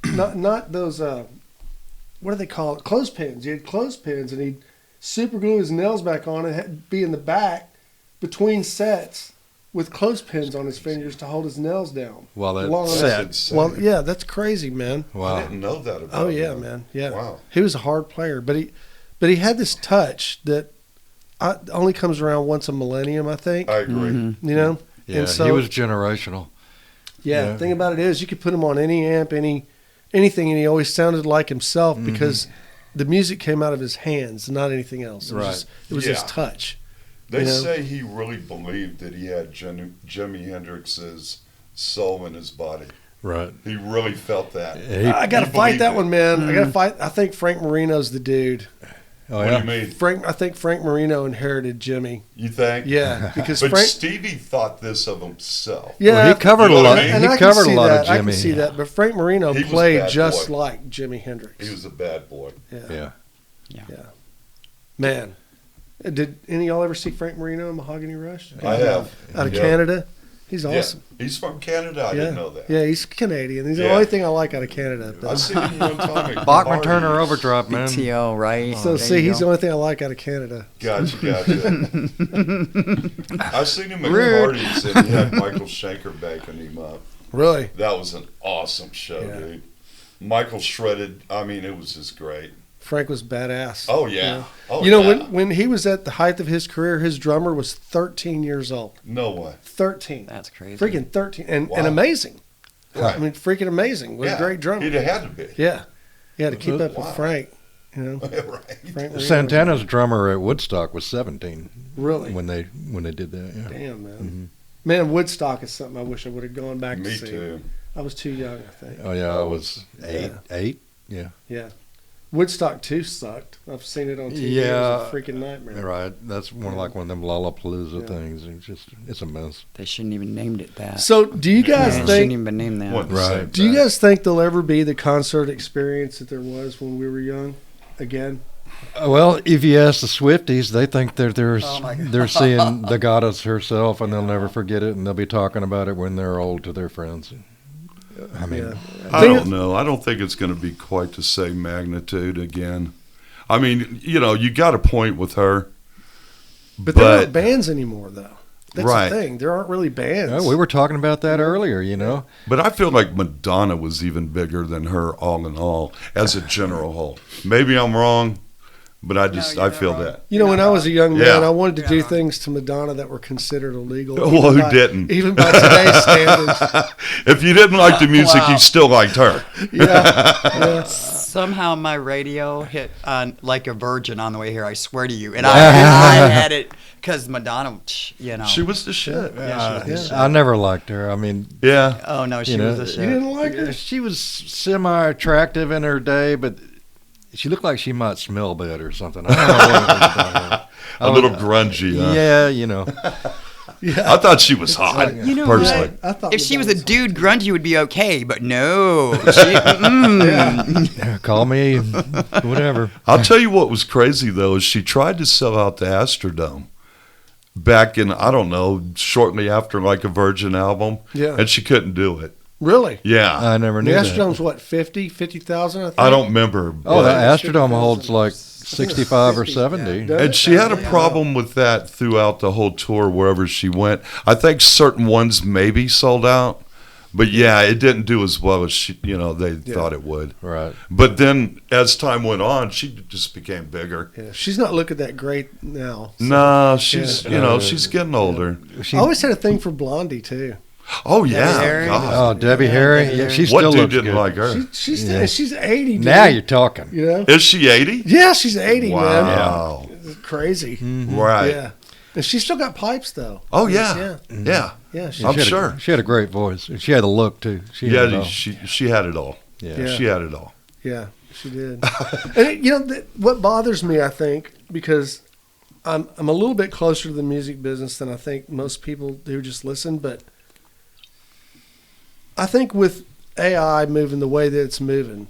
not those what do they call it? Clothespins. He had clothespins, and he'd super glue his nails back on and be in the back between sets with clothespins on his fingers to hold his nails down. Well, that Long set. Well, yeah, that's crazy, man. I Wow. didn't know that about Oh yeah, him. man. Yeah. Wow. He was a hard player, but he had this touch that only comes around once a millennium, I think. I agree. Yeah, And so he was generational. the thing about it is you could put him on any amp, anything, and he always sounded like himself because the music came out of his hands, not anything else. It was, it was his Yeah. touch. They say he really believed that he had Jimi Hendrix's soul in his body. Right. He really felt that. I got to He fight believed that it. one, man. I got to fight. I think Frank Marino's the dude. Oh, What do yeah. you mean? I think Frank Marino inherited Jimmy. You think? Yeah, because But Frank. Stevie thought this of himself. Yeah, Well, he covered You know a what lot. I mean? and He I can covered a see lot that. of Jimmy. I can see that. But Frank Marino He was a played bad just boy. like Jimi Hendrix. He was a bad boy. Yeah. Man, did any of y'all ever see Frank Marino in Mahogany Rush? I have. Out of Yeah. Canada. He's awesome. Yeah. He's from Canada. I Yeah. didn't know that. Yeah, he's Canadian. He's the Yeah. only thing I like out of Canada. I seen him one time at Bachman parties. Turner Overdrive, man. PTO, right? So There see, you he's the go. only thing I like out of Canada. Gotcha. I seen him at Rude. parties and he had Michael Schenker backing him up. Really? That was an awesome show, Yeah. dude. Michael shredded. I mean, it was just great. Frank was badass. Oh yeah. Oh, You know, yeah. when he was at the height of his career, his drummer was 13 years old. No way. 13. That's crazy. Freaking 13. And Wow. amazing. Right. I mean, freaking amazing. Was Yeah. a great drummer. He'd have had to be. Yeah. Yeah, to keep up Wow. with Frank. You know, Right. Frank Marino. Santana's drummer at Woodstock was 17 Really? when they did that. Yeah. Damn, man. Mm-hmm. Man, Woodstock is something I wish I would have gone back to Me see. too. I was too young, I think. Oh yeah, I was eight. Yeah. 8. Yeah. Yeah. Woodstock 2 sucked. I've seen it on TV. Yeah. It was a freaking nightmare. Right. That's one of them Lollapalooza Yeah. things. It's a mess. They shouldn't even named it that. So, do you guys It shouldn't think? even been named that. What, the Right. same Do you thing? guys think there'll ever be the concert experience that there was when we were young? Again, Well, if you ask the Swifties, they think they're Oh, my God. they're seeing the goddess herself, and they'll never forget it, and they'll be talking about it when they're old to their friends. I mean, yeah. I don't know. I don't think it's going to be quite the same magnitude again. I mean, you got a point with her. But there aren't bands anymore, though. That's Right. the thing. There aren't really bands. we were talking about that earlier. But I feel like Madonna was even bigger than her all in all as a general whole. Maybe I'm wrong, but I feel that. You know, when I was a young man, Yeah. I wanted to do things to Madonna that were considered illegal. Well, even who by- didn't? Even by today's standards. If you didn't like the music, you still liked her. Yeah. Somehow my radio hit on like a virgin on the way here. I swear to you, and I had it because Madonna, She was the shit. Yeah, she was the shit. I never liked her. I mean, Yeah. Oh no, she You know, was a You shit. didn't like her? she was semi-attractive in her day, but she looked like she might smell bad or something. I don't know what it was about her. A little grungy, huh? Yeah, Yeah. I thought she was hot, You know personally. what? I thought If she was a Madonna dude, grungy would be okay, but no. She, Call me whatever. I'll tell you what was crazy, though, is she tried to sell out the Astrodome back in, I don't know, shortly after like a Virgin album. Yeah. And she couldn't do it. Really? Yeah. I never The knew that. Astrodome's what, 50,000, I think? I don't remember. Oh, the but- Astrodome holds like 65 or 50, 70. yeah. And she had a problem with that throughout the whole tour, wherever she went. I think certain ones maybe sold out, but yeah, it didn't do as well as they thought it would. Right. But then, as time went on, she just became bigger. Yeah, she's not looking that great now. No, she's Yeah. she's getting older. She, I always had a thing for Blondie, too. Oh yeah, Harry? God. oh, Debbie Harry. Yeah, she What still dude looks didn't good. like her? She's 80, dude. Now you're talking. You know? Is she 80? Yeah, she's 80, man. Wow. It's crazy. Right. Yeah. And she's still got pipes, though. Oh yeah. Yeah. Yeah. I'm She had sure. she had a great voice. She had a look too. She had it Yeah, all. she had it all. Yeah. She had it all. Yeah, she did. And what bothers me, I think, because I'm a little bit closer to the music business than I think most people who just listen, but I think with AI moving the way that it's moving,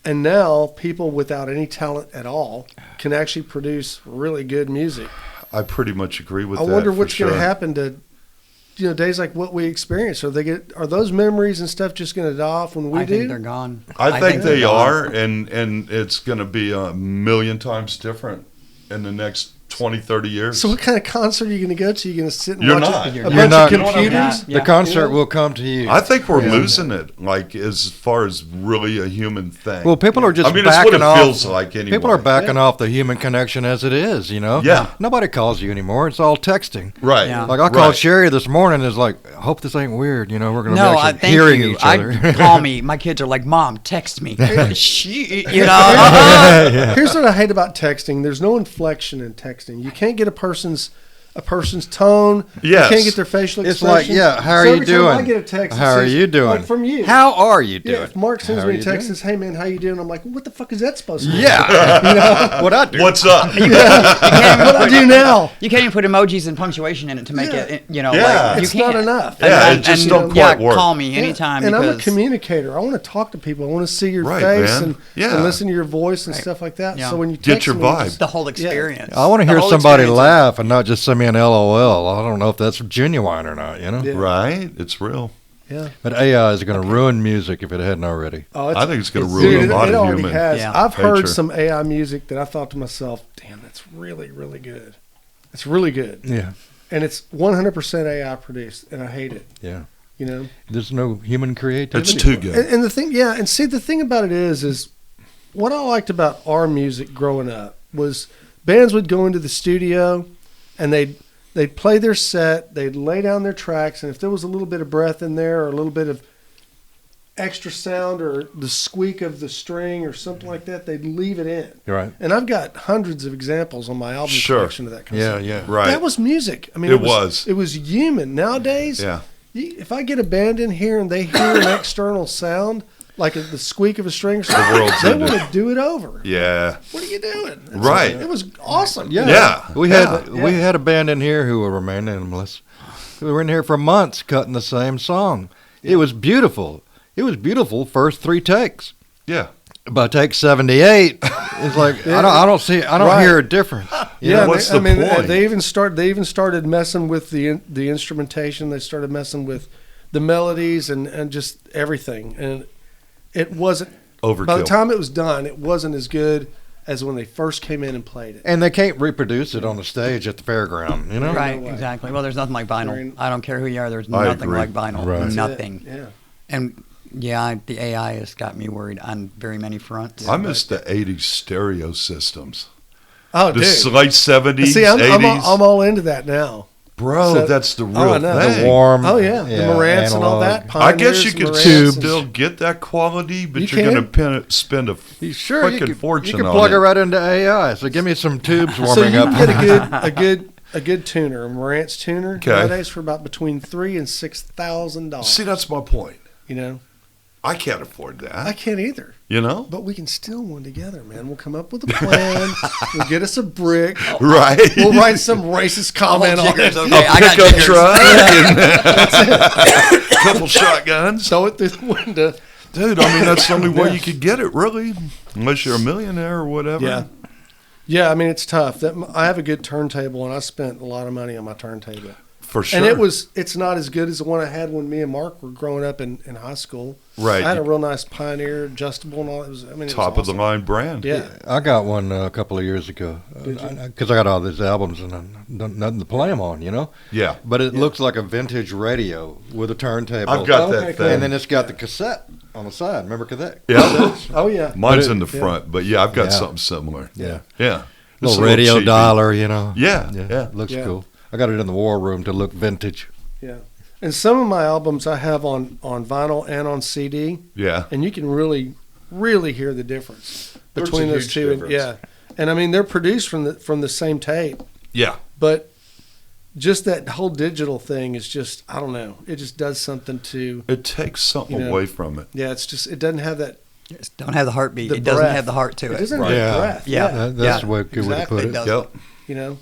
and now people without any talent at all can actually produce really good music. I pretty much agree with I that. wonder for what's going to sure. happen to days like what we experience. Are those memories and stuff just going to die off when we I do? think they're gone. I think they're they gone. are, and it's going to be a million times different in the next 20, 30 years. So what kind of concert are you going to go to? You're going to sit and You're watch not. a You're bunch not. of computers? Yeah. The concert Yeah. will come to you. I think we're Yeah. losing it, like as far as really a human thing. Well, people are just I mean, it's backing what it off. feels like anyway. People are backing off the human connection as it is, Yeah. Nobody calls you anymore. It's all texting. Right. Yeah. Like I called Right. Sherry this morning. Is like, I hope this ain't weird. We're going to No, be I actually thank hearing you. each other. Call me. My kids are like, Mom, text me. Here's what I hate about texting. There's no inflection in texting. You can't get a person's tone. Yes. You can't get their facial It's expression. like, yeah, how are So you every time doing? I get a text, it How are says, you doing? like from you. How are you doing? Yeah, if Mark sends How me are a you text doing? and says, "Hey man, how you doing?" I'm like, "What the fuck is that supposed to mean?" Yeah. What I do. What's up? What I do now? You can't even put emojis and punctuation in it to make Yeah. it, Yeah. like, you It's can't. not enough. Yeah, it just don't quite work. Call me anytime And I'm a because communicator. I want to talk to people. I want to see your Right, face man. and, Yeah. and listen to your voice and stuff like that. Yeah. So when you Get text your me, vibe. just- the whole experience. I want to The hear whole somebody experience. laugh and not just send me an LOL. I don't know if that's genuine or not, Yeah. Right? It's real. Yeah. But AI is going to ruin music if it hadn't already. Oh, I think it's going to Dude, ruin a lot it of already human. has. Yeah. I've heard nature. some AI music that I thought to myself, "Damn, that's really, really good. It's really good." Yeah. And it's 100% AI produced, and I hate it. Yeah. You know. There's no human creativity. It's too good. And the thing, yeah, and see, the thing about it is what I liked about our music growing up was bands would go into the studio and they'd play their set, they'd lay down their tracks, and if there was a little bit of breath in there or a little bit of extra sound or the squeak of the string or something like that, they'd leave it in. Right. And I've got hundreds of examples on my album Sure. collection of that kind of Yeah, stuff. yeah. Right. That was music. I mean, It was. It was human. Nowadays, Yeah. if I get a band in here and they hear an external sound, like the squeak of a string or something, world's they ended. want to do it over. Yeah. What are you doing? Right. It was awesome. Yeah. We Yeah. had a band in here who will remain nameless. We were in here for months cutting the same song. It was beautiful. It was beautiful first 3 takes. Yeah. By take 78, it's like I don't Right. hear a difference. You Yeah, know? what's I the mean, point? they even started messing with the instrumentation. They started messing with the melodies and just everything. And it wasn't. Overkill. By the time it was done, it wasn't as good as when they first came in and played it. And they can't reproduce it on the stage at the fairground, you know? Right, way. exactly. Well, there's nothing like vinyl. Very- I don't care who you are. There's I nothing agree. like vinyl. Right. That's it. Nothing. Yeah. And yeah, the AI has got me worried on very many fronts. I miss the 80s stereo systems. Oh, The dude. late 70s, See, I'm 80s. all into that now. Bro, So- that's the real Oh, I know. thing. The warm. Oh yeah, the Marantz and all analog. that. I guess you Pioneers, could Marantz, still and- get that quality, but You you're going can. to spend a Sure, you freaking could, fortune you could on plug it. it right into AI. So give me some tubes So warming you up. can get a good tuner, a Marantz tuner Okay. nowadays for about between $3,000 and $6,000. See, that's my point. You know, I can't afford that. I can't either. You know? But we can still one together, man. We'll come up with a plan. We'll get us a brick. Right. We'll write some racist comment on it. Okay, A I got pickup jiggers. truck and a couple shotguns. Throw it through the window. Dude, I mean, that's the only way Yeah. you could get it, really. Unless you're a millionaire or whatever. Yeah. Yeah, I mean, it's tough. I have a good turntable, and I spent a lot of money on my turntable. For sure. And it's not as good as the one I had when me and Mark were growing up in high school. Right. I had a real nice Pioneer adjustable and all. It was Top of awesome. the line brand. Yeah. I got one a couple of years ago because I got all these albums and nothing to play them on, you know. Yeah. But it looks like a vintage radio with a turntable. I've got Okay, that cool. thing. and then it's got the cassette on the side. Remember that? Yeah. Oh yeah. Mine's But in the front, but yeah, I've got Yeah. something similar. Yeah. Yeah. It's Little a radio cheapy. dialer, you know. Yeah. Yeah. Looks Yeah. cool. I got it in the war room to look vintage. Yeah. And some of my albums I have on vinyl and on CD, Yeah. and you can really, really hear the difference There's between a those huge two. difference. Yeah. And I mean, they're produced from the same tape, Yeah. but just that whole digital thing is just, I don't know, it just does something to, It takes something You know, away from it. yeah, it's just, it doesn't have that, Just don't have the heartbeat. The It doesn't breath. have the heart to it it. doesn't Right. have Yeah. breath. Yeah. That's Yeah. the way good way to Exactly. put It it. does. Yep. You know,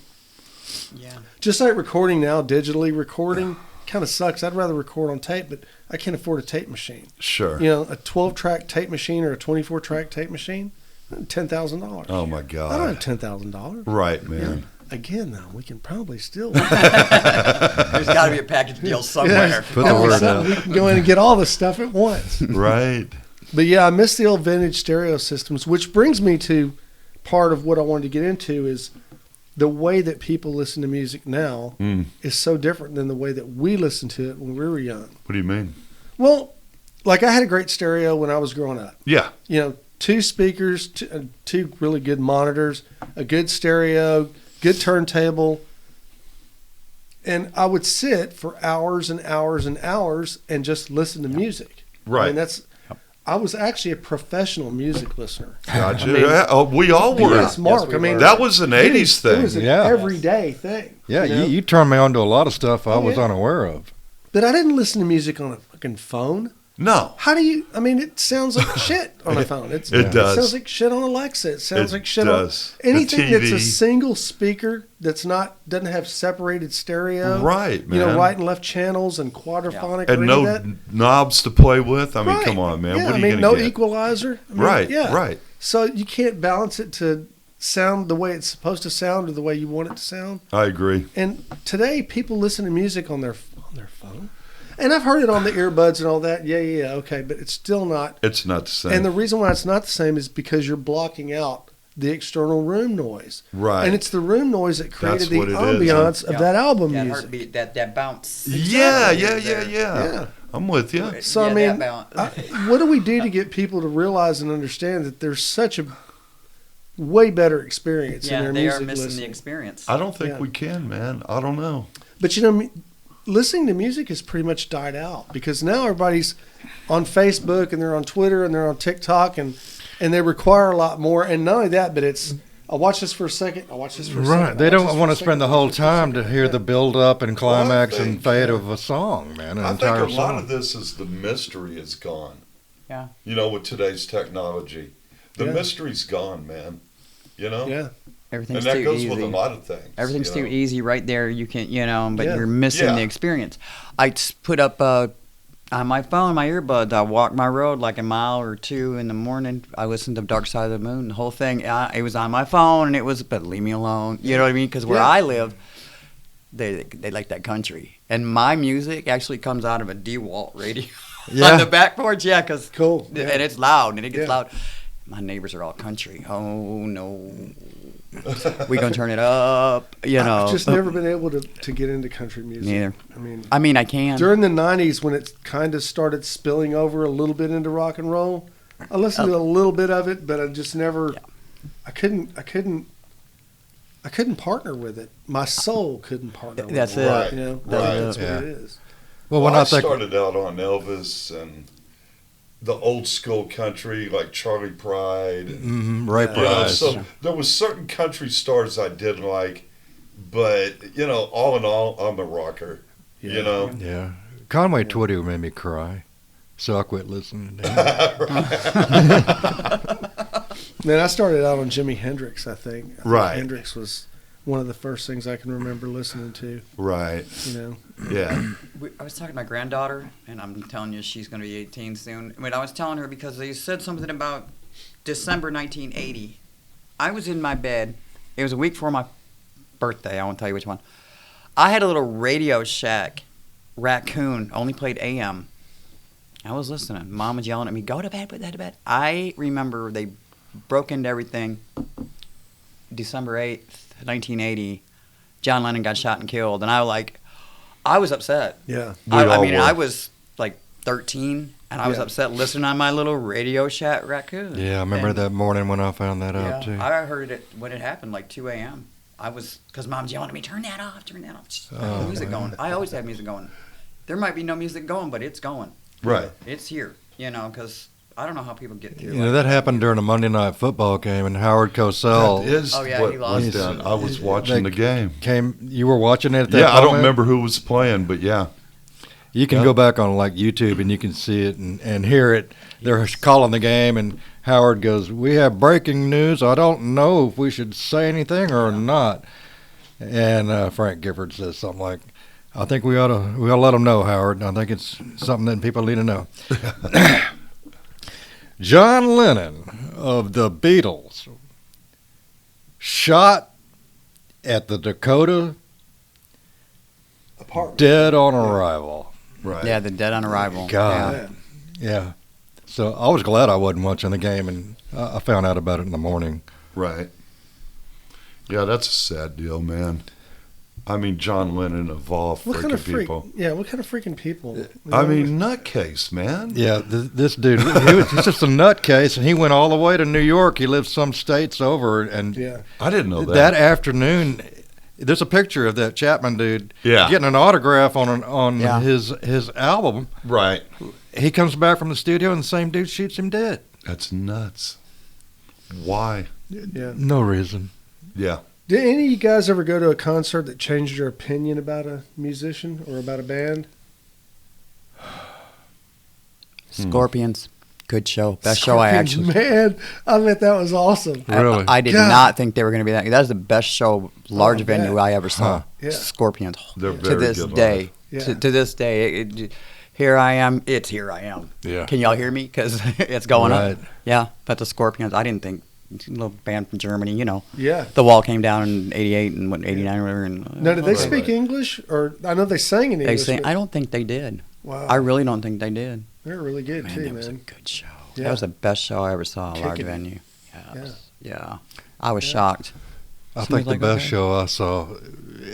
Yeah. just like recording now, digitally recording kind of sucks. I'd rather record on tape, but I can't afford a tape machine. Sure. You know, a 12-track tape machine or a 24-track tape machine, $10,000. Oh my I don't God. have $10,000. Right, man. Again, though, we can probably still. There's got to be a package deal somewhere. Put the word out. We can go in and get all this stuff at once. Right. But yeah, I miss the old vintage stereo systems, which brings me to part of what I wanted to get into is the way that people listen to music now Mm. is so different than the way that we listened to it when we were young. What do you mean? Well, like I had a great stereo when I was growing up. Yeah. You know, 2 speakers, two really good monitors, a good stereo, good turntable. And I would sit for hours and hours and hours and just listen to music. Right. I mean, I was actually a professional music listener. Gotcha. I mean, Yeah. Oh, we all were. Yes, Mark. we I mean, were. That was an 80s It thing. was an Yeah. everyday thing. Yeah, you know? you turned me on to a lot of stuff I Oh, was yeah. unaware of. But I didn't listen to music on a fucking phone. No. How do you? I mean, it sounds like shit on a phone. It does. It sounds like shit on Alexa. It sounds It like shit does. on anything The that's a TV. single speaker doesn't have separated stereo. Right, You know, man. right and left channels and quadraphonic. And or any no of that. knobs to play with. I mean, Right. come on, man. Yeah, What are I you mean, going no to get? equalizer. I mean, Right, yeah. right. So you can't balance it to sound the way it's supposed to sound or the way you want it to sound. I agree. And today, people listen to music on their phone. And I've heard it on the earbuds and all that. Yeah, okay. But it's still not. It's not the same. And the reason why it's not the same is because you're blocking out the external room noise. Right. And it's the room noise that created That's the what it is. ambiance of Yeah. that album That music. heartbeat, that bounce. yeah. Exactly. Yeah. I'm with you. So, I Yeah, mean, that bounce. what do we do to get people to realize and understand that there's such a way better experience in Yeah, their they music are missing listening? the experience. I don't think Yeah. we can, man. I don't know. But you know, listening to music has pretty much died out because now everybody's on Facebook and they're on Twitter and they're on TikTok and they require a lot more. And not only that, but it's I'll watch this for a second. I'll watch this for a second. Right. They I'll watch don't this want for to a spend the second, whole I'll watch this for a time to second. hear the build up and climax think, and fade of a song, man. An I think entire a lot song. of this is the mystery is gone. Yeah. You know, with today's technology, the Yeah. mystery's gone, man. You know, Yeah. Everything's and that too goes easy. with a lot of things. Everything's you too know? easy right there. You can, but Yeah. you're missing Yeah. the experience. I put up on my phone, my earbuds. I walk my road like a mile or two in the morning. I listened to Dark Side of the Moon, the whole thing. It was on my phone, and it was, but leave me alone. You know what I mean? Because where Yeah. I live, they like that country, and my music actually comes out of a DeWalt radio Yeah. on the back porch. Yeah, because Cool. Yeah. and it's loud, and it gets Yeah. loud. My neighbors are all country. Oh no. We gonna turn it up, I've just never been able to get into country music. Neither. I mean, I can. during the 90s when it kind of started spilling over a little bit into rock and roll, I listened to a little bit of it, but I just never, I couldn't partner with it. My soul couldn't partner with That's it. it. Right. You know, Right. that's Yeah. what it is. Well, Well, when I I think started out on Elvis and the old school country like Charlie Pride. And, Ray you know, Price. so there was certain country stars I did like, but all in all, I'm a rocker. Yeah. You know, Yeah. Conway Twitty made me cry. So I quit listening to him. Man, I started out on Jimi Hendrix, I think. I think Right. Hendrix was one of the first things I can remember listening to, right? you know. Yeah, I was talking to my granddaughter, and I'm telling you, she's going to be 18 soon. I was telling her because they said something about December 1980. I was in my bed. It was a week before my birthday. I won't tell you which one. I had a little Radio Shack Raccoon, only played AM. I was listening. Mom was yelling at me, go to bed, put that to bed. I remember they broke into everything. December 8th, 1980, John Lennon got shot and killed. And I was upset. Yeah. I mean, I was like 13, and I was upset listening on my little Radio Shack Raccoon. Yeah, I remember that morning when I found that out, too. I heard it when it happened, like 2 a.m. Because Mom's yelling at me, turn that off. Music going. I always have music going. There might be no music going, but it's going. Right. It's here, because I don't know how people get through. You know, that happened during a Monday night football game, and Howard Cosell. That is he lost. was done. I was watching the game. You were watching it at that Yeah, I don't moment? remember who was playing, but yeah. You can go back on like YouTube and you can see it and hear it. They're calling the game, and Howard goes, "We have breaking news. I don't know if we should say anything or not." And Frank Gifford says something like, "I think we ought to let them know, Howard. I think it's something that people need to know." John Lennon of the Beatles shot at the Dakota, dead on arrival. Right. Yeah, the Dead on Arrival. God. Yeah. So I was glad I wasn't watching the game, and I found out about it in the morning. Right. Yeah, that's a sad deal, man. I mean, John Lennon of all freaking people. Yeah, what kind of freaking people? I mean, nutcase, man. Yeah, this dude, he's just a nutcase, and he went all the way to New York. He lived some states over, and I didn't know that. That afternoon, there's a picture of that Chapman dude getting an autograph on his album. Right. He comes back from the studio, and the same dude shoots him dead. That's nuts. Why? Yeah. No reason. Yeah. Did any of you guys ever go to a concert that changed your opinion about a musician or about a band? Scorpions. Good show. Best show I actually. Man, I bet that was awesome. Really? I did not think they were going to be that. That was the best show, large venue I ever saw. Huh. Yeah. Scorpions. They're to very this good day. live. To this day. Here I am. It's Here I Am. Yeah. Can y'all hear me? Because it's going Right. up. Yeah. But the Scorpions, I didn't think. A little band from Germany, Yeah. The wall came down in '88 and 89 or whatever. And, Now, did they speak English? Or I know they sang in They English. sang. but- I don't think they did. Wow. I really don't think they did. They're really good, Man, too, that was a man. good show. Yeah. That was the best show I ever saw, a large Kicking it. venue. Yeah. I was shocked. I Seems think like the best okay. show I saw,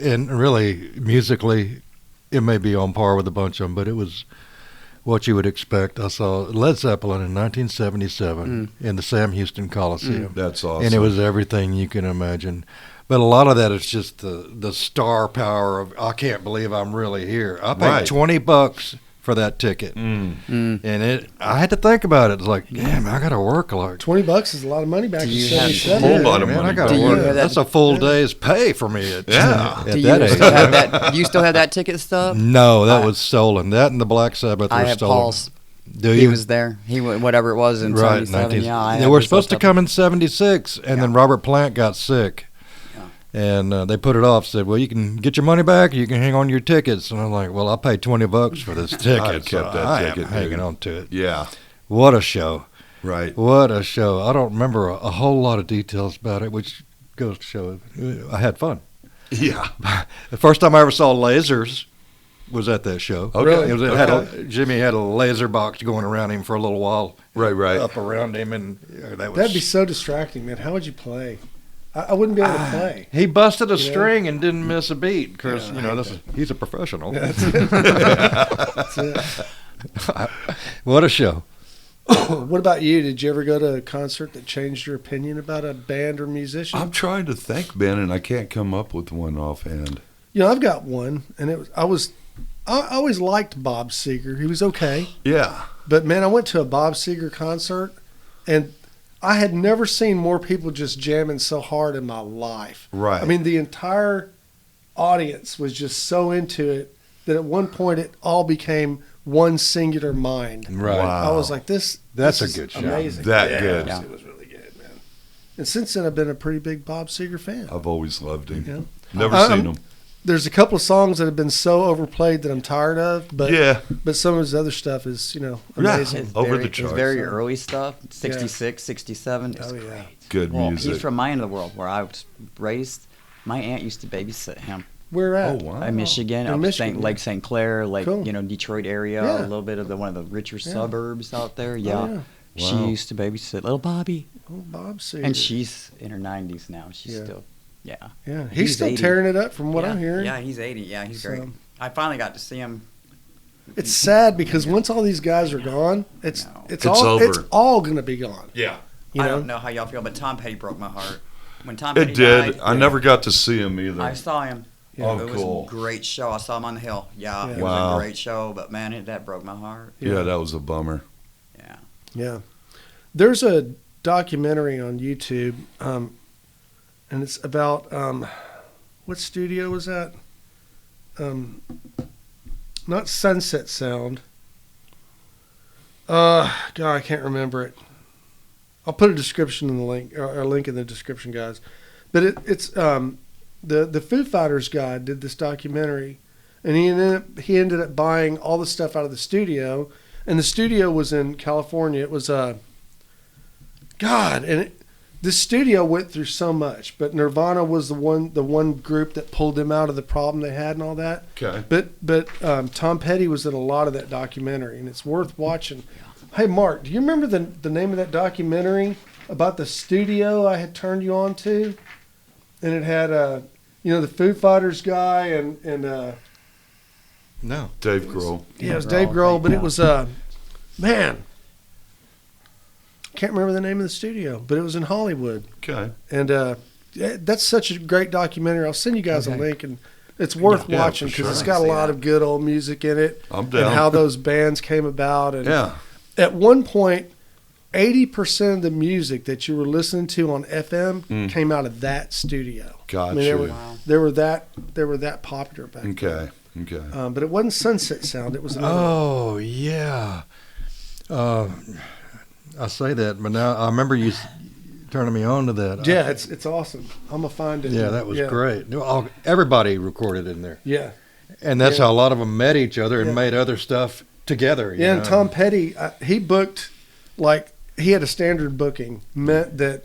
and really musically, it may be on par with a bunch of them, but it was what you would expect. I saw Led Zeppelin in 1977 in the Sam Houston Coliseum. That's awesome. And it was everything you can imagine. But a lot of that is just the star power of, I can't believe I'm really here. I paid Right. $20 for that ticket. And I had to think about it. It's like, damn, I got to work like $20 is a lot of money back in Do you have- 77. A whole lot of man, money. I got Do to you work. have that- That's a full day's pay for me at Yeah. at Do that you age. still have that? You still have that ticket stub? No, that was stolen. That and the Black Sabbath I were have stolen. Paul's. Do He you? was there. Whatever it was in Right, 77. Yeah, I they have were his supposed to stuff. come in 76, and then Robert Plant got sick. And they put it off. Said, "Well, you can get your money back. Or you can hang on to your tickets." And I'm like, "Well, I paid $20 for this ticket. I kept that I ticket, am hanging dude. on to it." Yeah. What a show! Right. What a show! I don't remember a whole lot of details about it, which goes to show I had fun. Yeah. The first time I ever saw lasers was at that show. Okay. Jimmy had a laser box going around him for a little while. Right. Up around him, and that was. That'd be so distracting, man. How would you play? I wouldn't be able to play. He busted a string and didn't miss a beat because he's a professional. That's it. What a show! What about you? Did you ever go to a concert that changed your opinion about a band or musician? I'm trying to think, Ben, and I can't come up with one offhand. I've got one, and I always liked Bob Seger. He was okay, Yeah. but man, I went to a Bob Seger concert, and I had never seen more people just jamming so hard in my life. Right. I mean, the entire audience was just so into it that at one point it all became one singular mind. Right. Wow. I was like, that's a is good show. amazing. That good. Yeah. It was really good, man. And since then, I've been a pretty big Bob Seger fan. I've always loved him. Yeah. Never seen him. There's a couple of songs that have been so overplayed that I'm tired of, but Yeah. but some of his other stuff is, amazing. His Over very- the his charts. very early stuff, 66, 67. It's Oh, yeah. great. Good Well, music. he's from my end of the world where I was raised. My aunt used to babysit him. Where Oh at? wow. In Michigan, In up Michigan, Lake St. Clair, Cool. Detroit area, Yeah. a little bit of one of the richer Yeah. suburbs out there. Oh, Yeah. yeah. She Wow. used to babysit little Bobby, Oh, Bob Seger. and she's in her 90s now. She's Yeah. still, yeah. Yeah, he's he's still 80. tearing it up from what yeah. I'm hearing. Yeah, he's 80. Yeah, he's So- great. I finally got to see him. It's sad because once all these guys are gone, it's No. it's It's all over. it's all gonna be gone. Yeah. You I know? don't know how y'all feel, but Tom Petty broke my heart. When Tom It Petty did. died, I never got to see him either. I saw him. Oh, It was cool. a great show. I saw him on the hill. Yeah, Yeah. it Wow. was a great show, but man, that broke my heart. Yeah, that was a bummer. Yeah. Yeah. There's a documentary on YouTube, and it's about what studio was that? Not Sunset Sound. God, I can't remember it. I'll put a description in the link, or a link in the description, guys. But it's the Foo Fighters guy did this documentary, and he ended up buying all the stuff out of the studio, and the studio was in California. It was this studio went through so much, but Nirvana was the one group that pulled them out of the problem they had and all that. Okay. But Tom Petty was in a lot of that documentary, and it's worth watching. Hey, Mark, do you remember the name of that documentary about the studio I had turned you on to? And it had the Foo Fighters guy and No. Dave Grohl. yeah, it was Dave Grohl, but it was man, can't remember the name of the studio, but it was in Hollywood. Okay. And that's such a great documentary. I'll send you guys a link, and it's worth Yeah, watching for because sure. it's got a See lot that. of good old music in it. I'm And down. how those bands came about. And Yeah. at one point, 80% of the music that you were listening to on FM came out of that studio. Gotcha. I mean, Wow. they were that popular back then. Okay. Okay. But it wasn't Sunset Sound. It was another one. Oh yeah. I say that, but now I remember you turning me on to that. Yeah, it's awesome. I'm gonna find it. Yeah, that was great. Everybody recorded in there, Yeah. and that's Yeah. how a lot of them met each other and Yeah. made other stuff together. you Yeah, and know? Tom Petty, he booked, like, he had a standard booking, meant that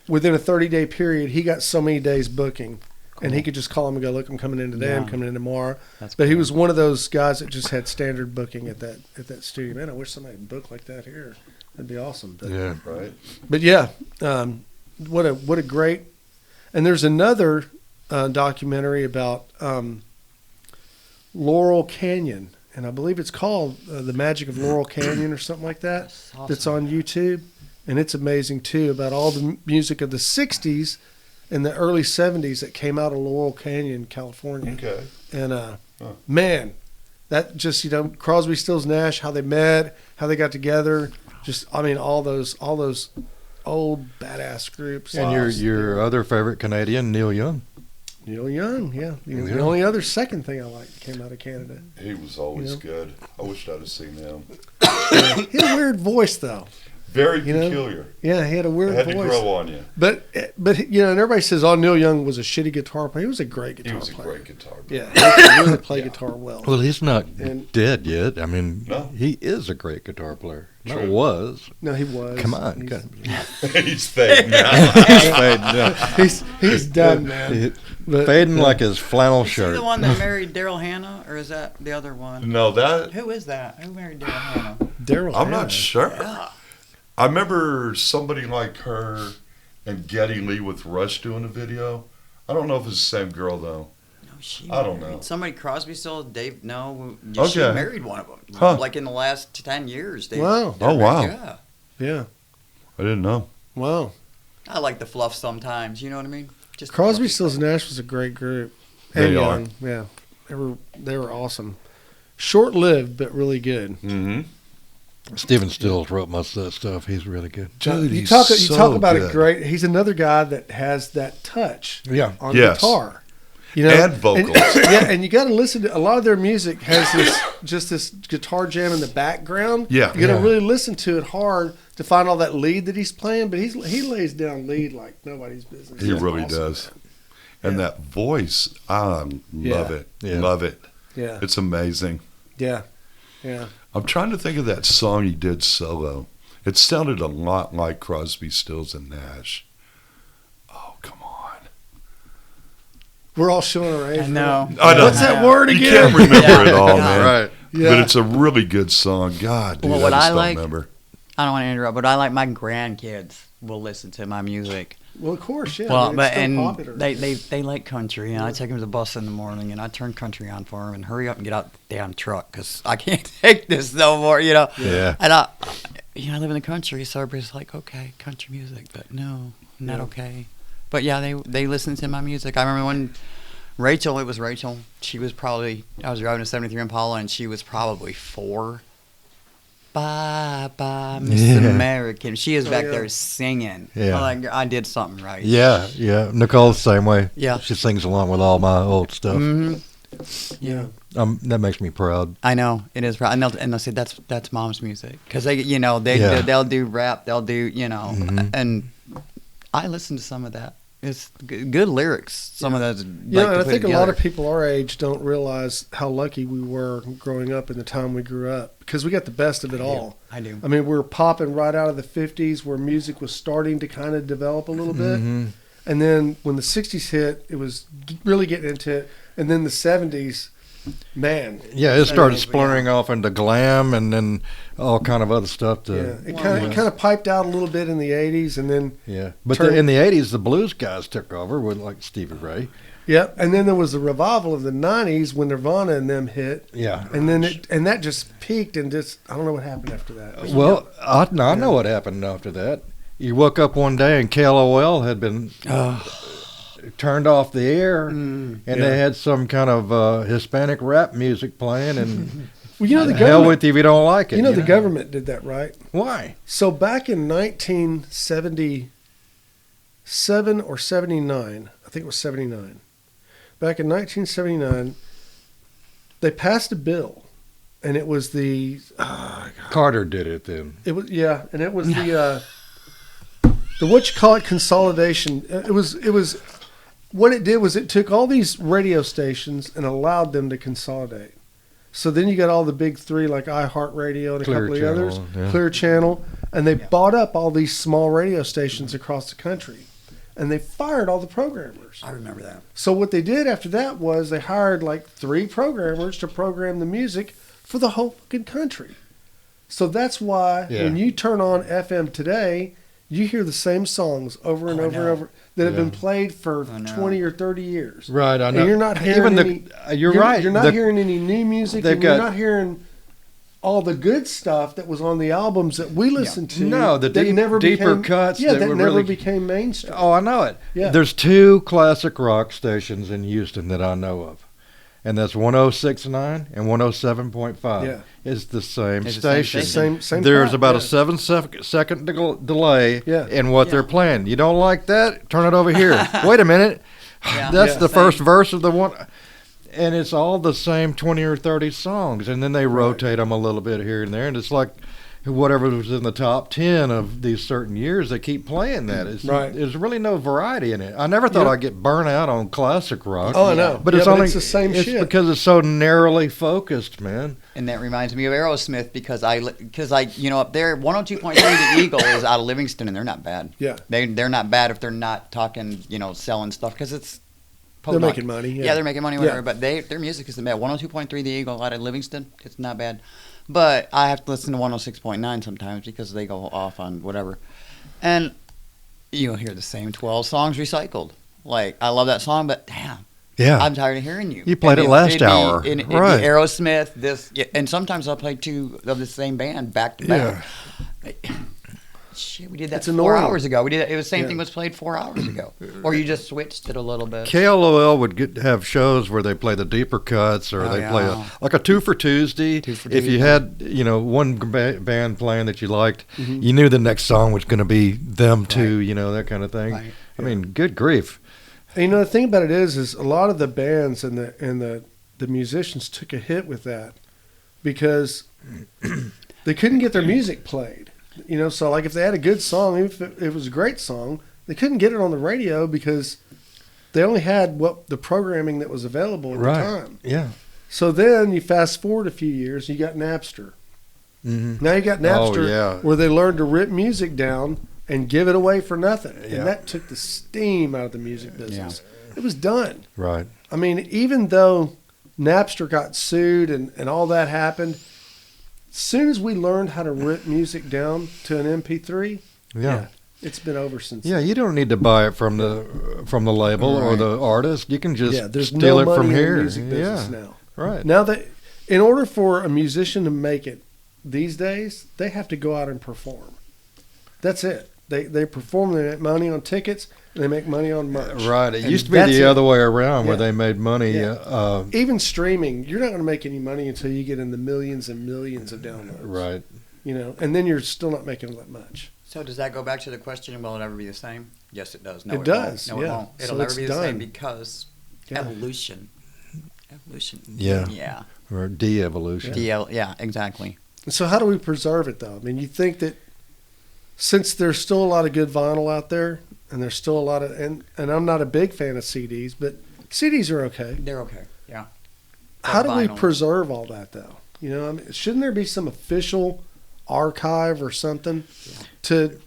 within a 30-day period, he got so many days booking, and he could just call him and go, look, I'm coming in today, I'm Yeah. coming in tomorrow. That's But he cool. was one of those guys that just had standard booking at that studio. Man, I wish somebody would book like that here. That'd be awesome. But, Yeah. Right. but yeah, what a great. And there's another documentary about Laurel Canyon, and I believe it's called The Magic of Laurel Canyon or something like that. That's awesome. That's on YouTube, and it's amazing too about all the music of the '60s and the early '70s that came out of Laurel Canyon, California. Okay. And man, that just Crosby, Stills, Nash, how they met, how they got together. Just all those old badass groups. And your other favorite Canadian, Neil Young. Neil Young, yeah. Neil The Young. only other second thing I liked came out of Canada. He was always You know? good. I wished I'd have seen him. He had a weird voice though. Very You know? peculiar. Yeah, he had a weird It had to voice. grow on you. But and everybody says, "Oh, Neil Young was a shitty guitar player." He was a great guitar He was a player. great guitar player. Yeah, he could really play guitar well. Well, he's not And- dead yet. I mean, No. he is a great guitar player. Not True. was. No, he was. Come on. He's fading now. He's fading, yeah. He's done, man. But, Fading like his flannel Is he shirt. the one that married Daryl Hannah, or is that the other one? No, that Who is that? Who married Daryl Hannah? Daryl. I'm Hannah. not sure. Yeah. I remember somebody like her and Geddy Lee with Rush doing a video. I don't know if it's the same girl though. No, she. I don't married- know. Somebody Crosby, Stills, Dave. No, she Okay. married one of them. Huh. Like in the last 10 years. They, Wow. they're Oh, wow. Yeah. Yeah. I didn't know. Wow. I like the fluff sometimes. You know what I mean? Just the Crosby, fluffy Stills, stuff. and Nash was a great group. They And are. Young, yeah. They were awesome. Short-lived, but really good. Mm-hmm. Steven Stills wrote most of that stuff. He's really good. Dude, you he's talk so about good. a great. He's another guy that has that touch Yeah. on Yes. guitar. And vocals. yeah, and you got to listen to a lot of their music has this guitar jam in the background. Yeah. you got to Yeah. really listen to it hard to find all that lead that he's playing. But he lays down lead like nobody's business. He It's really awesome, does. man. And that voice, I love Yeah. it. Yeah. Love it. Yeah, It's amazing. yeah, yeah. I'm trying to think of that song he did solo. It sounded a lot like Crosby, Stills, and Nash. Oh, come on. We're all showing our age. I know. I know. What's that word You again? can't remember Yeah. it all, Yeah. man. Right. Yeah. But it's a really good song. God, dude, Well, what I just I don't like- remember. I don't want to interrupt, but I like my grandkids will listen to my music. Well, of course, yeah. Well, it's but still and popular. they like country, and I take them to the bus in the morning, and I turn country on for them, and hurry up and get out the damn truck because I can't take this no more, you know. Yeah. And I live in the country, so everybody's like, okay, country music, but no, not Yeah. okay. But yeah, they listen to my music. I remember when Rachel, she was probably, I was driving a '73 Impala, and she was probably 4. Bye bye, Miss Yeah. American. She is back yeah. there singing. Yeah. I'm like, I did something right. Yeah, yeah. Nicole's the same way. Yeah. She sings along with all my old stuff. hmm yeah. That makes me proud. I know it is, and they'll say that's mom's music because they, Yeah. they'll do rap, they'll do, Mhm. and I listen to some of that. It's good lyrics. Some of those. Yeah, and I think a lot of people our age don't realize how lucky we were growing up in the time we grew up because we got the best of it all. I do. I mean, we were popping right out of the 50s where music was starting to kind of develop a little bit. Mhm. And then when the 60s hit, it was really getting into it. And then the 70s, man. Yeah, it started Yeah. splintering off into glam and then all kind of other stuff. Yeah, it kind of piped out a little bit in the 80s. And then, Yeah, but Turn- in the '80s, the blues guys took over with like Stevie Ray. yep. And then there was the revival of the 90s when Nirvana and them hit. Yeah. And then that just peaked and just, I don't know what happened after that. Well, I know what happened after that. You woke up one day and KLOL had been turned off the air, and yeah. they had some kind of Hispanic rap music playing, and Well, you know, the hell government, with you if you don't like it. you know, the government did that, right? Why? So back in 1977 or 79, I think it was 79. Back in 1979, they passed a bill, and it was the Carter did it then. and it was the what you call it consolidation. It was what it did was it took all these radio stations and allowed them to consolidate. So then you got all the big three like iHeartRadio and a Clear couple of Channel, others, yeah. Clear Channel, and they bought up all these small radio stations across the country, and they fired all the programmers. I remember that. So what they did after that was they hired like 3 programmers to program the music for the whole fucking country. So that's why Yeah. when you turn on FM today, you hear the same songs over and Oh, I over and know. over that have Yeah. been played for I know. 20 or 30 years. Right, I know. And you're not hearing You're right. You're not hearing any new music. they've And you're got- not hearing all the good stuff that was on the albums that we listened to. No, the that deeper cuts Yeah, that that were never really- became mainstream. Oh, I know it. Yeah. There's 2 classic rock stations in Houston that I know of. And that's 106.9 and 107.5. Yeah. It's the same It's the same station. station. Same There's crap, about yeah. a 7-second delay Yeah. in what Yeah. they're playing. You don't like that? Turn it over here. Wait a minute. Yeah. That's Yeah. the Same. first verse of the one. And it's all the same 20 or 30 songs. And then they rotate them a little bit here and there. And it's like whatever was in the top 10 of these certain years, they keep playing that. Right. There's really no variety in it. I never thought Yep. I'd get burnt out on classic rock. Oh, I know. But Yeah, it's only it's the same it's shit. because it's so narrowly focused, man. And that reminds me of Aerosmith because I up there 102.3 the Eagle is out of Livingston and they're not bad. Yeah. They're not bad if they're not talking selling stuff because it's They're making money. Yeah, they're making money, whatever. Yeah. But their music isn't bad. 102.3 the Eagle out of Livingston, it's not bad. But I have to listen to 106.9 sometimes because they go off on whatever. And you'll hear the same 12 songs recycled. Like, I love that song, but damn, Yeah. I'm tired of hearing you. You played And it last it'd be- hour. and it'd be Right. Aerosmith, and sometimes I'll play 2 of the same band back to back. Shit, we did that It's 4 annoying. hours ago. We did it was the same Yeah. thing was played 4 hours ago. Or you just switched it a little bit. KLOL would have shows where they play the deeper cuts, or Oh, they yeah. play like a 2 for Tuesday. Two for If you Tuesday. had one band playing that you liked, you knew the next song was going to be them too. That kind of thing. Right. I mean, good grief. And the thing about it is a lot of the bands and the musicians took a hit with that because they couldn't get their music played. So like if they had a good song, even if it was a great song, they couldn't get it on the radio because they only had the programming that was available at the time. Yeah. So then you fast forward a few years, you got Napster. Mm-hmm. Now you got Napster, yeah. where they learned to rip music down and give it away for nothing, Yeah. and that took the steam out of the music business. It was done. Right. I mean, even though Napster got sued and all that happened, as soon as we learned how to rip music down to an MP3, Yeah. it's been over since. Yeah, you don't need to buy it from the label or the artist. You can just there's steal no it money from in the here. music business now. Right. Now that, in order for a musician to make it these days, they have to go out and perform. That's it. They perform, they make money on tickets, and they make money on merch. Right. It And used to be that's the it. other way around where Yeah. they made money. Yeah. Even streaming, you're not going to make any money until you get in the millions and millions of downloads. Right. You know, and then you're still not making that much. So does that go back to the question, will it ever be the same? Yes, it does. No, It does, Won't. No, yeah. it won't. It'll So never it's be the done. same because Yeah. evolution. Evolution. Yeah. Yeah. Or de-evolution. Yeah, exactly. So how do we preserve it, though? I mean, you think that since there's still a lot of good vinyl out there, and there's still a lot of, and I'm not a big fan of CDs, but CDs are okay. They're okay. Yeah. How do we Vinyl. preserve all that, though? You know, I mean, shouldn't there be some official archive or something to?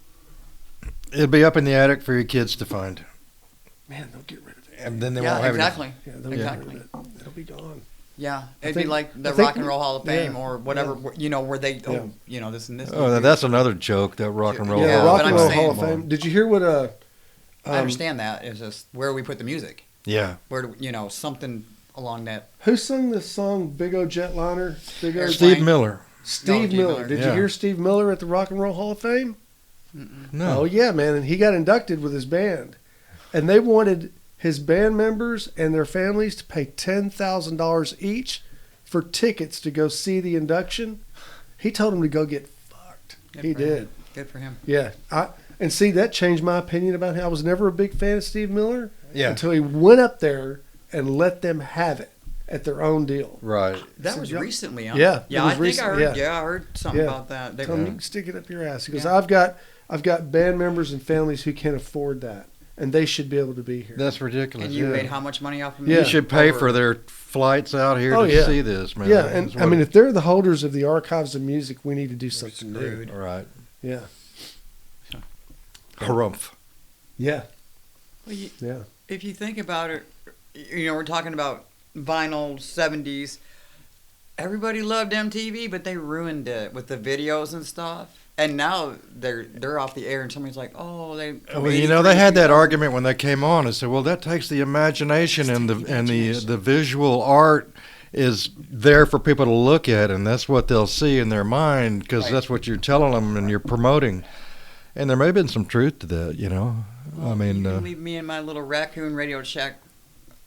It'll be up in the attic for your kids to find. Man, they'll get rid of it. And then they Yeah, won't have exactly. Yeah, they'll Exactly. get rid of it. It'll be gone. Yeah, it'd think- be like I the think Rock and we- Roll Hall of Fame yeah, or whatever, you know, where they, Yeah. you know, this and this. Oh, that's another joke, that rock and roll. Yeah, Yeah, the Rock but and I'm Roll saying- Hall of Fame. Did you hear what I understand that. It's just where we put the music. Yeah. Where, do, you know, something along that. who sung the song Big O Jetliner? Big O Airplane. Steve Miller. Steve Steve Miller. Miller. Did you Yeah. hear Steve Miller at the Rock and Roll Hall of Fame? No. Oh yeah, man, and he got inducted with his band, and they wanted his band members and their families to pay $10,000 each for tickets to go see the induction. He told them to go get fucked. Good He for did. him. Good for him. Yeah, and see that changed my opinion about him. I was never a big fan of Steve Miller Yeah. until he went up there and let them have it at their own deal. Right. That So, was yeah. recently, huh? Yeah, it Yeah, was I think recent- I heard. yeah. Yeah, I heard something Yeah. about that. They, Tell him you can stick it up your ass. He goes, Yeah. I've got band members and families who can't afford that, and they should be able to be here. That's ridiculous. and you yeah. made how much money off of Yeah. You should pay Over- for their flights out here Oh, to yeah. see this, man. Yeah, and It's I mean, what- if they're the holders of the archives of music, we need to do something new. screwed. Right. Yeah, Harumph. yeah, Well, you, yeah. if you think about it, you know, we're talking about vinyl 70s. Everybody loved MTV, but they ruined it with the videos and stuff. And now they're off the air, and somebody's like, "Oh, they." Well, you know, they had that argument when they came on and said, "Well, that takes the imagination and the visual art is there for people to look at, and that's what they'll see in their mind because Right. that's what you're telling them and you're promoting." And there may have been some truth to that, you know. I mean, you can leave me in my little raccoon Radio Shack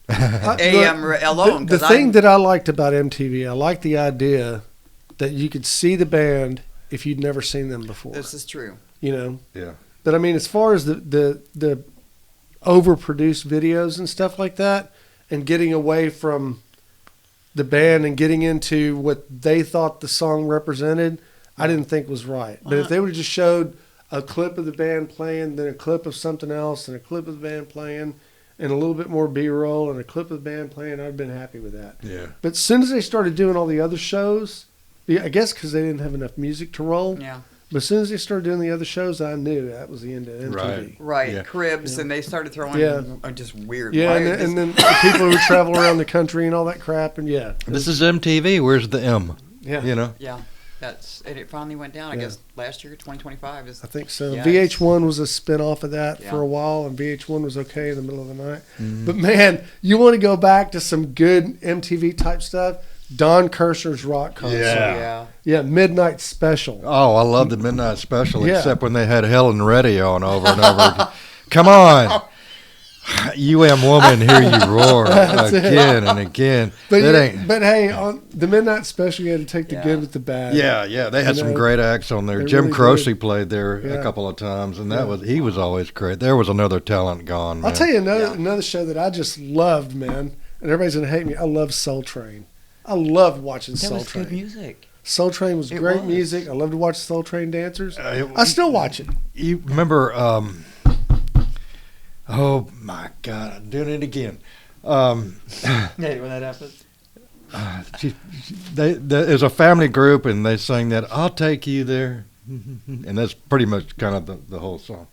I- AM alone. The 'cause thing I'm- that I liked about MTV, I liked the idea that you could see the band if you'd never seen them before. This is true. You know. Yeah. But I mean, as far as the overproduced videos and stuff like that, and getting away from the band and getting into what they thought the song represented, I didn't think was right. But if they would have just showed a clip of the band playing, then a clip of something else, and a clip of the band playing, and a little bit more B-roll, and a clip of the band playing, I'd have been happy with that. Yeah. But as soon as they started doing all the other shows, I guess because they didn't have enough music to roll, Yeah. but as soon as they started doing the other shows, I knew that was the end of MTV. Right. Right. Yeah. Cribs, and they started throwing Yeah. just weird. Yeah, why and, is then- this- and then the people who travel around the country and all that crap, and yeah. This is MTV. Where's the M? Yeah, You know? yeah, it finally went down. I Yeah. guess last year, 2025 is. I think so. Yeah, VH1 was a spin-off of that Yeah. for a while, and VH1 was okay in the middle of the night. Mm-hmm. But man, you want to go back to some good MTV type stuff? Don Kirshner's rock concert. Yeah. Yeah, Midnight Special. Oh, I love the Midnight Special, Yeah. except when they had Helen Reddy on over and over again. Come on. Woman, hear you roar again and again. But, That yeah, ain't. but hey, on the Midnight Special, you had to take the Yeah. good with the bad. Yeah, they had You some know, great acts on there. they Jim really Croce did. played there Yeah. a couple of times, and Yeah. he was always great. There was another talent gone, man. I'll tell you Yeah. another show that I just loved, man, and everybody's gonna hate me. I love Soul Train. I loved watching That Soul was Train. good music. Soul Train was It great was. music. I love to watch Soul Train dancers. It- I still watch it. You remember? Oh my God, I'm doing it again. Yeah, when that happens. There's a family group, and they sang that "I'll Take You There," and that's pretty much kind of the whole song.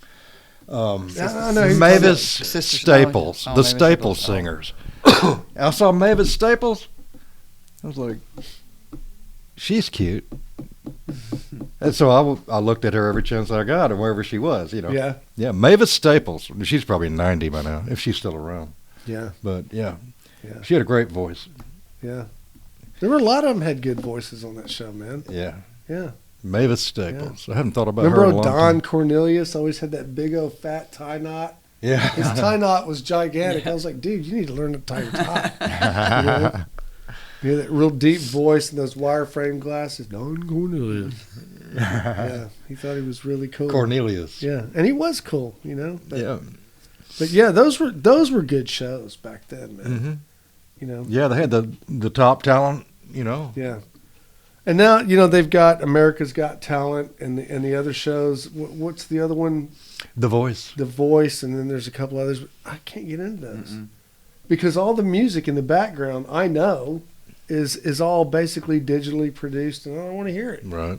I know who Mavis Sister Staples, Snow? Oh, the Mavis Staples Staples. singers. I saw Mavis Staples. I was like, she's cute. And so I looked at her every chance I got, and wherever she was, Yeah, Yeah, Mavis Staples. She's probably 90 by now, if she's still around. yeah, But yeah, Yeah. she had a great voice. yeah. There were a lot of them had good voices on that show, man. Yeah, Yeah. Mavis Staples. I haven't thought about Remember her in a long Don time. Cornelius always had that big old fat tie knot? Yeah. His tie knot was gigantic. I was like, dude, you need to learn to tie your tie. You know, that real deep voice and those wireframe glasses. Don Cornelius. Yeah, he thought he was really cool. Cornelius. Yeah, and he was cool, But, Yeah. But yeah, those were good shows back then, man. hmm You know. Yeah, they had the top talent, Yeah. And now they've got America's Got Talent and the other shows. What's the other one? The Voice. The Voice, and then there's a couple others. But I can't get into those because all the music in the background I know is all basically digitally produced, and I don't want to hear it. Right.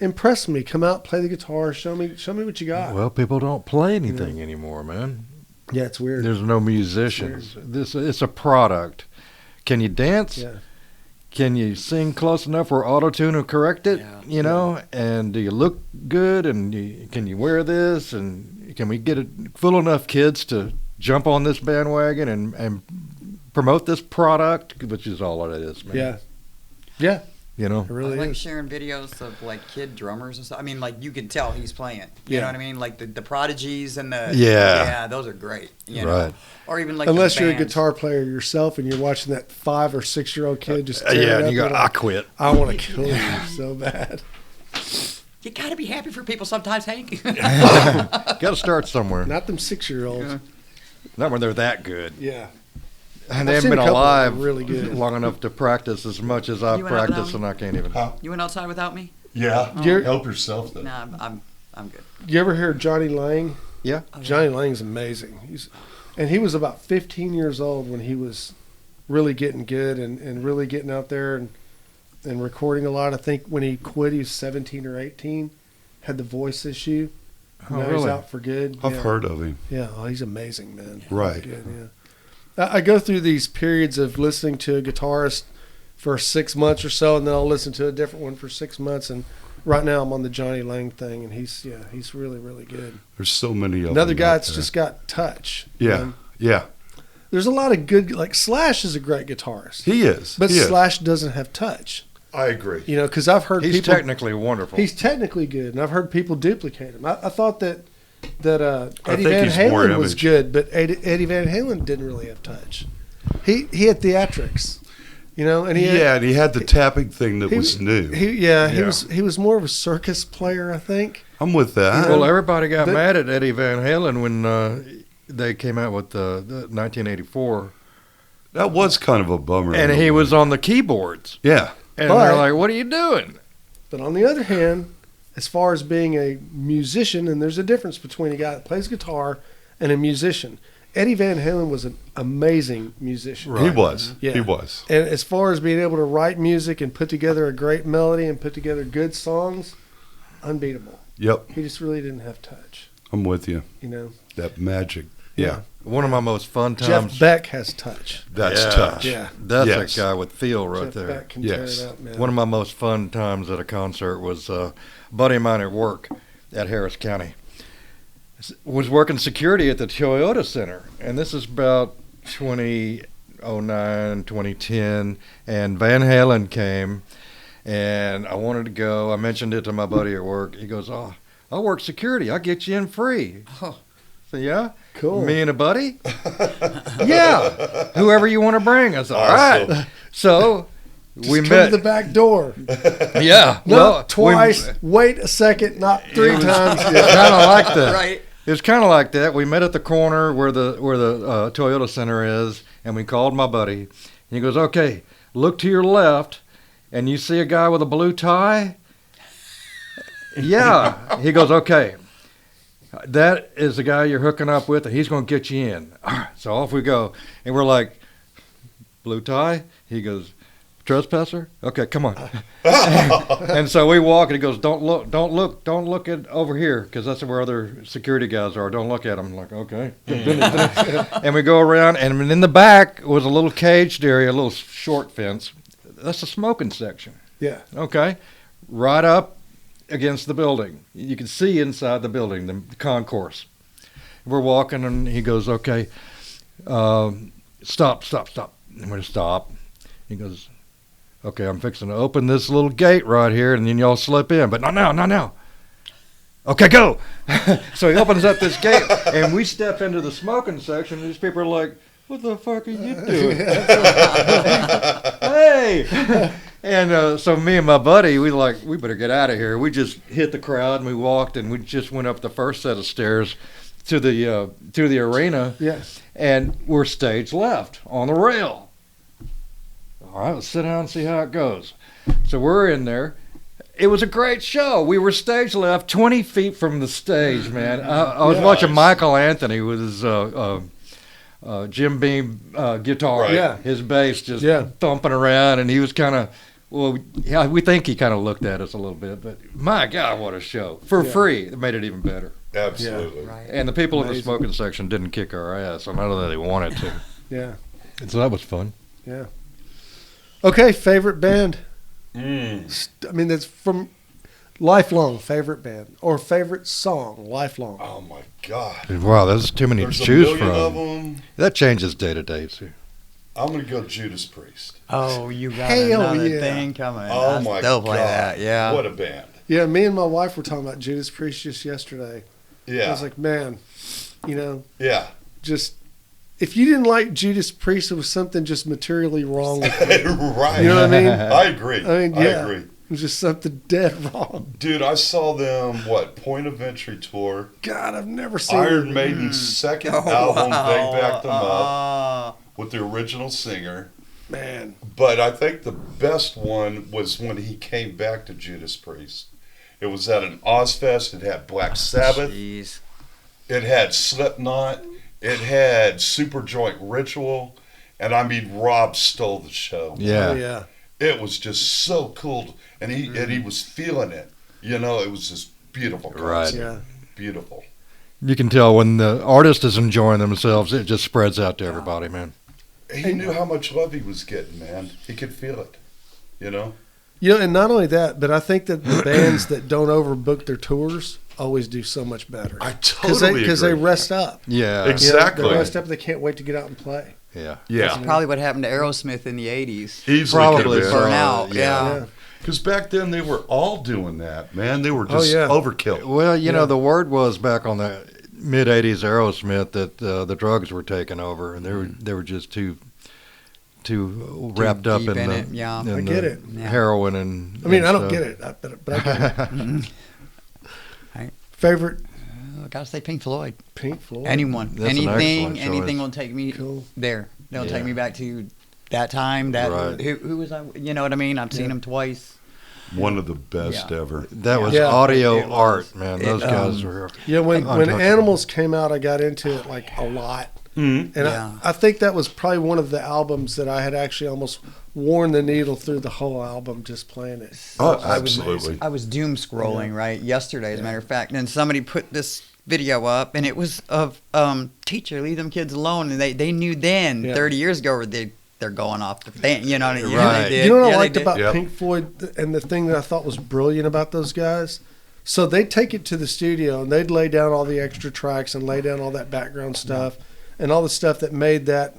Impress me. Come out, play the guitar. Show me what you got. Well, people don't play anything anymore, man. Yeah, it's weird. There's no musicians. It's a product. Can you dance? Yeah. Can you sing close enough where auto-tune will correct it? Yeah. And do you look good? And can you wear this? And can we get full enough kids to jump on this bandwagon and promote this product, which is all it is, man. Yeah. Yeah. You know? It really I like is. sharing videos of like kid drummers and stuff. I mean, like you can tell he's playing. You Yeah. know what I mean? Like the prodigies and the Yeah. those are great. You Right. know? Or even like Unless the you're a bands. guitar player yourself and you're watching that 5 or 6 year old kid just tear it Yeah, up, and you go, you're like, I quit. I want to kill you so bad. You gotta be happy for people sometimes, Hank. Got to start somewhere. Not them 6-year-olds. Yeah. Not when they're that good. Yeah. And they I've haven't seen been a couple that are alive really good. long enough to practice as much as I've You went out practiced, without and I can't even. You went outside without me? Yeah. You're- Help yourself, though. Nah, I'm good. You ever hear Johnny Lang? Yeah. Oh, yeah. Johnny Lang's amazing. He was about 15 years old when he was really getting good and really getting out there and recording a lot. I think when he quit, he was 17 or 18, had the voice issue. Oh, Now he's really? out for good. I've Yeah. heard of him. Yeah, oh, he's amazing, man. Right. Good, yeah. I go through these periods of listening to a guitarist for 6 months or so, and then I'll listen to a different one for 6 months. And right now I'm on the Johnny Lang thing, and he's really, really good. There's so many of Another them guy out that's there. just got touch. Yeah. Yeah. There's a lot of good, like Slash is a great guitarist, He is. but He is. Slash doesn't have touch. I agree. Because I've heard He's people. technically wonderful. He's technically good, and I've heard people duplicate him. I thought that Eddie think Van he's more Halen was image. good, but Eddie Van Halen didn't really have touch. He had theatrics, and he had, And he had the tapping thing that was new. He was more of a circus player, I think. I'm with that. Well, everybody got The- mad at Eddie Van Halen when they came out with the 1984, That was kind of a bummer. and he was on the keyboards, Yeah. and But- they're like, "What are you doing?" But on the other hand, as far as being a musician, and there's a difference between a guy that plays guitar and a musician. Eddie Van Halen was an amazing musician. He was. Yeah. He was. And as far as being able to write music and put together a great melody and put together good songs, unbeatable. Yep. He just really didn't have touch, I'm with you. That magic. Yeah. One of my most fun Jeff times. Beck has touch. That's Yeah. touch. Yeah. That's Yes. a guy with feel right Jeff there. Beck can Yes. tear it up, man. One of my most fun times at a concert was a buddy of mine at work at Harris County. Was working security at the Toyota Center, and this is about 2009, 2010, and Van Halen came, and I wanted to go. I mentioned it to my buddy at work. He goes, "Oh, I work security. I'll get you in free." Oh. So, yeah? Cool. Me and a buddy? Yeah. Whoever you want to bring. I said, all Awesome. right. So Just we come met. to the back door. Yeah. Not twice. Wait a second. Not 3 times. Kind of like that. Right. It was kind of like that. We met at the corner where the Toyota Center is, and we called my buddy. And he goes, "Okay, look to your left, and you see a guy with a blue tie." Yeah. He goes, "Okay, that is the guy you're hooking up with, and he's going to get you in." All right, so off we go, and we're like, "Blue tie?" He goes, Trespasser? Okay, come on. And so we walk, and he goes, don't look at over here, because that's where other security guys are. Don't look at them. I'm like, okay. And we go around, and in the back was a little caged area, a little short fence. That's the smoking section. Yeah. Okay, right up against the building. You can see inside the building, the concourse. We're walking, and he goes, okay, stop. I'm going to stop. He goes, okay, I'm fixing to open this little gate right here, and then y'all slip in. But not now. Okay, go. So he opens up this gate, and we step into the smoking section, and these people are like, what the fuck are you doing? Hey! And so me and my buddy, we better get out of here. We just hit the crowd, and we walked, and we just went up the first set of stairs to the arena. Yes. And we're stage left on the rail. All right, let's sit down and see how it goes. So we're in there. It was a great show. We were stage left, 20 feet from the stage, man. I was watching Michael Anthony with his Jim Beam guitar, Right. his bass just thumping around, and he was kind of, we think he kind of looked at us a little bit, but my God, what a show. For free, it made it even better. Absolutely. Yeah. Right. And the people in the Amazing. smoking section didn't kick our ass. I know that they wanted to. Yeah. And so that was fun. Yeah. Okay, favorite band. Mm. I mean, that's from lifelong favorite band or favorite song, lifelong. Oh my God. Wow, there's too many There's to choose a million of from. them. That changes day to day, too. I'm gonna go Judas Priest. Oh, you got Hell another yeah. thing coming. Oh I my still God. play that. Yeah. What a band. Yeah, me and my wife were talking about Judas Priest just yesterday. I Yeah. was like, man, Yeah. just if you didn't like Judas Priest, there was something just materially wrong with it. Right. You know what I mean? I agree. I mean, I yeah. agree. It was just something dead wrong. Dude, I saw them, Point of Entry tour. God, I've never seen Iron it. Maiden's second Oh, album, wow. they backed them up with the original singer. Man, But I think the best one was when he came back to Judas Priest. It was at an Ozfest. It had Black Sabbath. Jeez. It had Slipknot. It had Superjoint Ritual. And I mean, Rob stole the show. Yeah. oh, yeah. It was just so cool. And he was feeling it. You know, it was just beautiful. Right. concert. Yeah. Beautiful. You can tell when the artist is enjoying themselves, it just spreads out to everybody, man. He knew how much love he was getting, man. He could feel it. You know? And not only that, but I think that the bands that don't overbook their tours always do so much better. I totally Because they agree. rest up. Yeah. Exactly. They rest up. They can't wait to get out and play. Yeah. Yeah. Probably what happened to Aerosmith in the 80s. Easily Probably could have Burn been. out. Yeah. Yeah. Because back then they were all doing that, man. They were just yeah. overkill. Well, you Yeah. know, the word was back on the mid '80s Aerosmith that the drugs were taking over, and they were just too wrapped up deep in in the it, yeah. in I the get it. Yeah. heroin and. I mean, and I don't stuff. get it, but I get it. Right. Favorite I gotta say Pink Floyd. Pink Floyd? Anyone, That's an excellent anything choice. will take me Cool. there. They'll Yeah. take me back to that time. That Right. who was I? You know what I mean? I've seen Yeah. them twice. One of the best Yeah. ever. That was Yeah. audio It was. art, man. Those It, guys were. Yeah, when Untouchable. Animals came out, I got into it like a lot. Mm-hmm. And Yeah. I think that was probably one of the albums that I had actually almost worn the needle through the whole album just playing it. Oh, I was absolutely. I was doom scrolling right yesterday, as a matter of fact, and then somebody put this video up, and it was of teacher, leave them kids alone, and they knew then, Yeah. 30 years ago, they're going off the fan. You know what I mean? Right. They did. You know what Yeah, I they liked did. about Yep. Pink Floyd and the thing that I thought was brilliant about those guys? So they'd take it to the studio and they'd lay down all the extra tracks and lay down all that background stuff and all the stuff that made that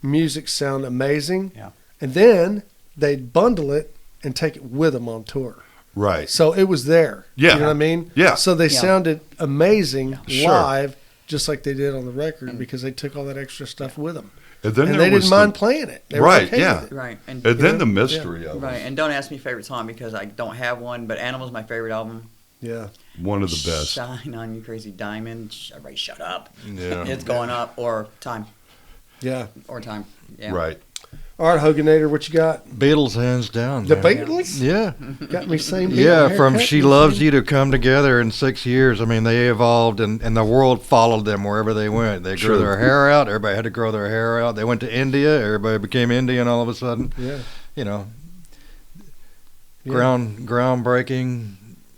music sound amazing. Yeah. And then they'd bundle it and take it with them on tour. Right. So it was there. Yeah. You know what I mean? Yeah. So they Yeah. sounded amazing Sure. live, just like they did on the record, because they took all that extra stuff with them. And then And there they was didn't mind playing it. They were Right, okay yeah. with it. Right. And And then Yeah. the mystery of right. it. And don't ask me favorite song because I don't have one, but Animal's my favorite album. Yeah. One of the best. Shine on You Crazy Diamond. Everybody shut up. Yeah. It's going up. Or Time. Yeah. Or Time. Yeah. Right. All right, Hoganator, what you got? Beatles hands down. The man. Beatles? Yeah. Got me saying Yeah, Beatle from haircut. She Loves You to Come Together in 6 years. I mean, they evolved and the world followed them wherever they went. They grew Sure. their hair out. Everybody had to grow their hair out. They went to India. Everybody became Indian all of a sudden. Yeah. you know, Yeah. groundbreaking.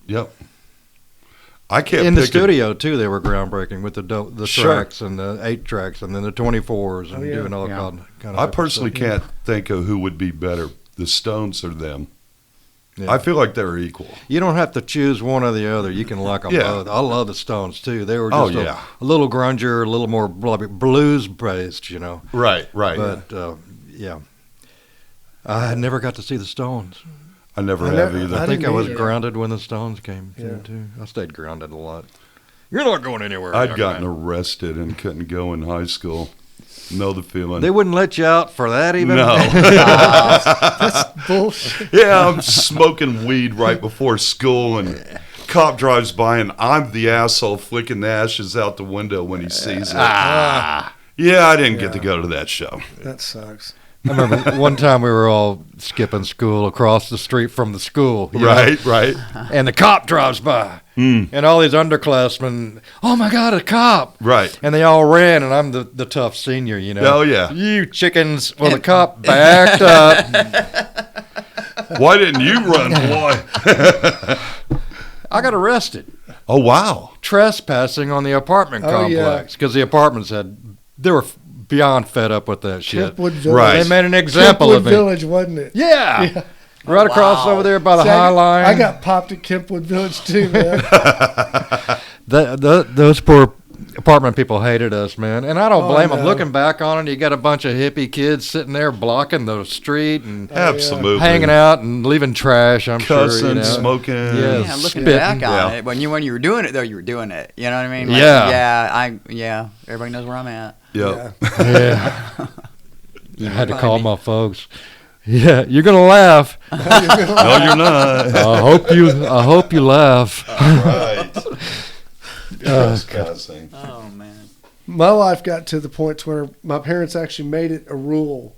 Yep. I can't In the pick studio too, they were groundbreaking with the Sure. tracks and the 8 tracks and then the 24s and Oh, yeah. doing all Yeah. kind of. I personally stuff. can't think of who would be better, the Stones or them. Yeah. I feel like they're equal. You don't have to choose one or the other. You can like them Yeah. both. I love the Stones too. They were Oh, just yeah. a little grungier, a little more blues based, you know. Right, right. But yeah, I never got to see the Stones. I never I have never- either. I I think I didn't was either. grounded when the Stones came Yeah. through too. I stayed grounded a lot. You're not going anywhere. I'd young gotten man. arrested and couldn't go in high school. Know the feeling. They wouldn't let you out for that even. No. Bullshit. Yeah, I'm smoking weed right before school, and cop drives by, and I'm the asshole flicking the ashes out the window when he sees it. Yeah, I didn't get to go to that show. That sucks. I remember one time we were all skipping school across the street from the school. you know, Right. and the cop drives by. And all these underclassmen, oh my God, a cop. Right. And they all ran, and I'm the tough senior, you know. Oh, yeah. You chickens. Well, the cop backed up. Why didn't you run, boy? I got arrested. Oh, wow. Trespassing on the apartment Oh, yeah. complex because the apartments they were beyond fed up with that shit. Kempwood Village. Right. They made an example Kempwood of me. Village, wasn't it? Yeah. Right across wow. over there by the See, High Line. I got popped at Kempwood Village too, man. Those poor apartment people hated us, man. And I don't Oh, blame them. no. Looking back on it, you got a bunch of hippie kids sitting there blocking the street and Absolutely. hanging out and leaving trash, I'm Cussing, sure. You know. smoking. Yeah. Yeah, looking spitting. back on Yeah. it, when you were doing it though, you were doing it. You know what I mean? Yeah. Everybody knows where I'm at. Yep. Yeah. I had to Find call me. my folks. Yeah, you're gonna laugh. No, you're not. I hope you laugh. Right. Trespassing. Oh man. My life got to the point where my parents actually made it a rule.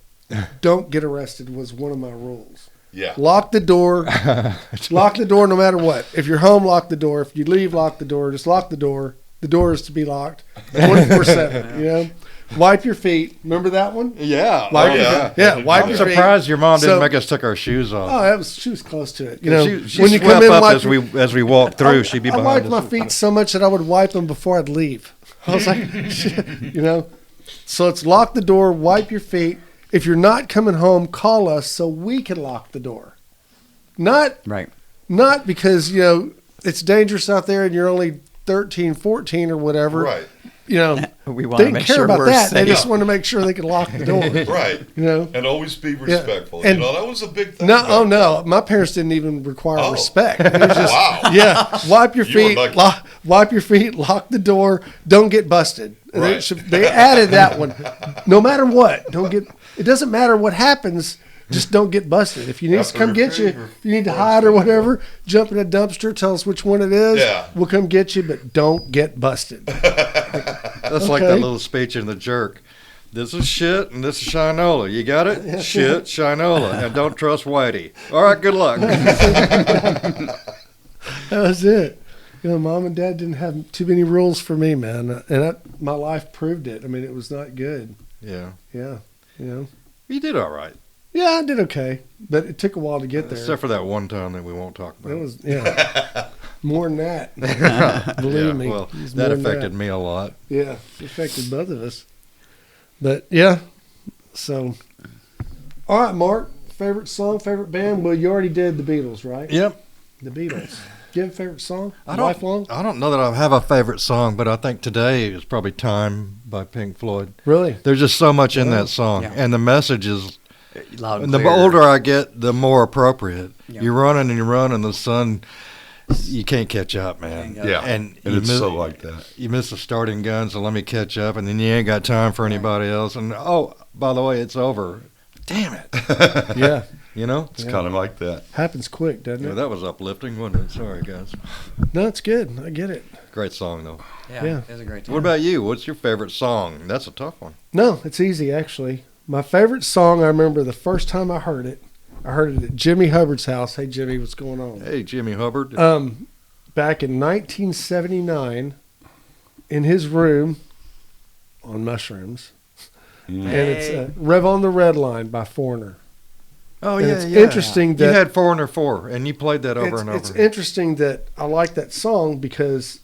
Don't get arrested was one of my rules. Yeah. Lock the door. Lock the door no matter what. If you're home, lock the door. If you leave, lock the door. Just lock the door. The door is to be locked 24/7. You know. Wipe your feet. Remember that one? Yeah. Wipe Oh, your yeah. feet. Yeah. Wipe I'm your feet. surprised your mom didn't So- make us take our shoes off. Oh, she was close to it. You know, she when you swept come in, up wipe as your- we walked through. She'd be I behind wiped us. my feet so much that I would wipe them before I'd leave. I was like, you know. So it's lock the door, wipe your feet. If you're not coming home, call us so we can lock the door. Not because, you know, it's dangerous out there and you're only 13, 14 or whatever. Right. You know, We want they to didn't make care sure about we're that. They safe. just wanted to make sure they could lock the door. Right. You know. And always be respectful. And- you know, that was a big thing. No, back oh then. no! My parents didn't even require Oh. respect. It was just, Wow. yeah, wipe your You were feet, lucky. wipe your feet, lock the door, don't get busted. Right. They added that one. No matter what, don't get. It doesn't matter what happens. Just don't get busted. If you need us to come get you, if you need to hide or whatever, jump in a dumpster, tell us which one it is. Yeah. We'll come get you, but don't get busted. That's like Okay. that little speech in The Jerk. This is shit and this is Shinola. You got it? Shit, Shinola. And don't trust Whitey. All right, good luck. That was it. You know, mom and dad didn't have too many rules for me, man, and my life proved it. I mean, it was not good. Yeah. Yeah, you know. You did all right. Yeah, I did okay, but it took a while to get there. Except for that one time that we won't talk about. It was more than that. Believe Yeah, me, well, it was that more than affected me a lot. Yeah, it affected both of us. But yeah, so all right, Mark. Favorite song, favorite band? Well, you already did the Beatles, right? Yep. The Beatles. Do you have a favorite song? I Lifelong? don't know that I have a favorite song, but I think today is probably "Time" by Pink Floyd. Really? There's just so much in Yeah. that song, Yeah. and the message is. Loud and And the clear. older I get, the more appropriate. Yeah. You run and you run, and the sun, you can't catch up, man. Can't Yeah. And And you it's miss, so like that. you miss the starting gun, so let me catch up, and then you ain't got time for anybody else. And oh, by the way, it's over. Damn it. Yeah. You know? It's kind of like that. Happens quick, doesn't Yeah, it? that was uplifting, wasn't it? Sorry, guys. No, it's good. I get it. Great song, though. Yeah. It was a great time. What about you? What's your favorite song? That's a tough one. No, it's easy actually. My favorite song, I remember the first time I heard it at Jimmy Hubbard's house. Hey Jimmy, what's going on? Hey, Jimmy Hubbard. Back in 1979, in his room on mushrooms, Mm. and it's Rev on the Red Line by Foreigner. Oh, And yeah, it's yeah. interesting You that had Foreigner 4, and you played that over and over. it's interesting that I like that song because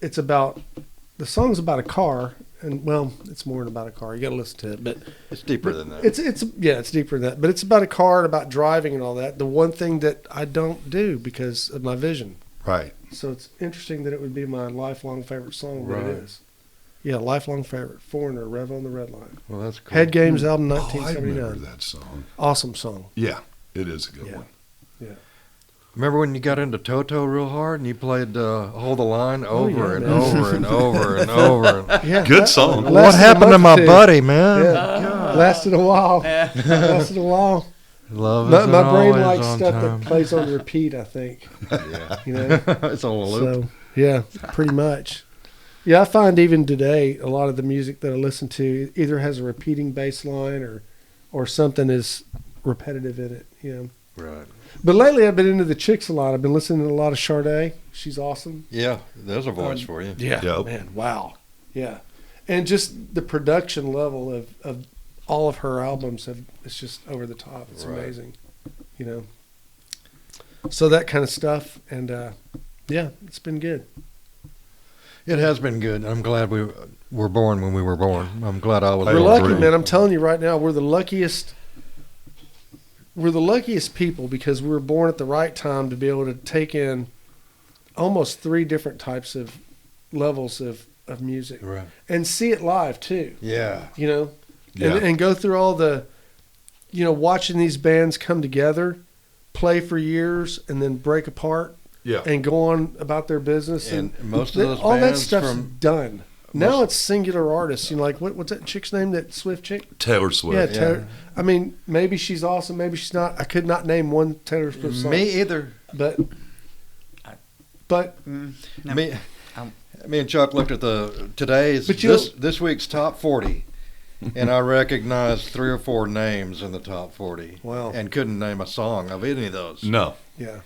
the song's about a car, and well, it's more than about a car. You got to listen to it, but It's deeper than that. it's deeper than that. But it's about a car and about driving and all that. The one thing that I don't do because of my vision. Right. So it's interesting that it would be my lifelong favorite song, but Right. it is. Yeah, lifelong favorite. Foreigner, Rev on the Red Line. Well, that's cool. Head Games album, Oh, I 1979. remember that song. Awesome song. Yeah, it is a good Yeah. one. Remember when you got into Toto real hard and you played Hold the Line over and man. over and over and over? Yeah, Good that- song. lasted What a happened to month my or two. buddy, man? Yeah, lasted a while. Lasted a while. Love My isn't brain always likes on stuff time. that plays on repeat, I think. Yeah. You know? It's on a loop. So, yeah, pretty much. Yeah, I find even today a lot of the music that I listen to either has a repeating bass line or something is repetitive in it, you know. Right. But lately I've been into the chicks a lot. I've been listening to a lot of Sade. She's awesome. Yeah, there's a voice for you. Yeah, Yep. man, wow. Yeah. And just the production level of all of her albums, it's just over the top. It's Right. amazing, you know. So that kind of stuff. And, yeah, it's been good. It has been good. I'm glad we were born when we were born. I'm glad I was I We're born. lucky, agree. man. I'm telling you right now, we're the luckiest people because we were born at the right time to be able to take in almost 3 different types of levels of music Right. and see it live too, Yeah. you know, Yeah. and go through all the, you know, watching these bands come together, play for years and then break apart Yeah. and go on about their business. And most of those all that bands stuff's from done. Now it's singular artists. You know, like what's that chick's name? That Swift chick? Taylor Yeah, Swift. Taylor. I mean, maybe she's awesome. Maybe she's not. I could not name one Taylor Swift song. me either. But No. Me, Um, me and Chuck looked at today's But you- this week's top 40, and I recognized 3 or 4 names in the top 40. Wow. And couldn't name a song of any of those. No. yeah,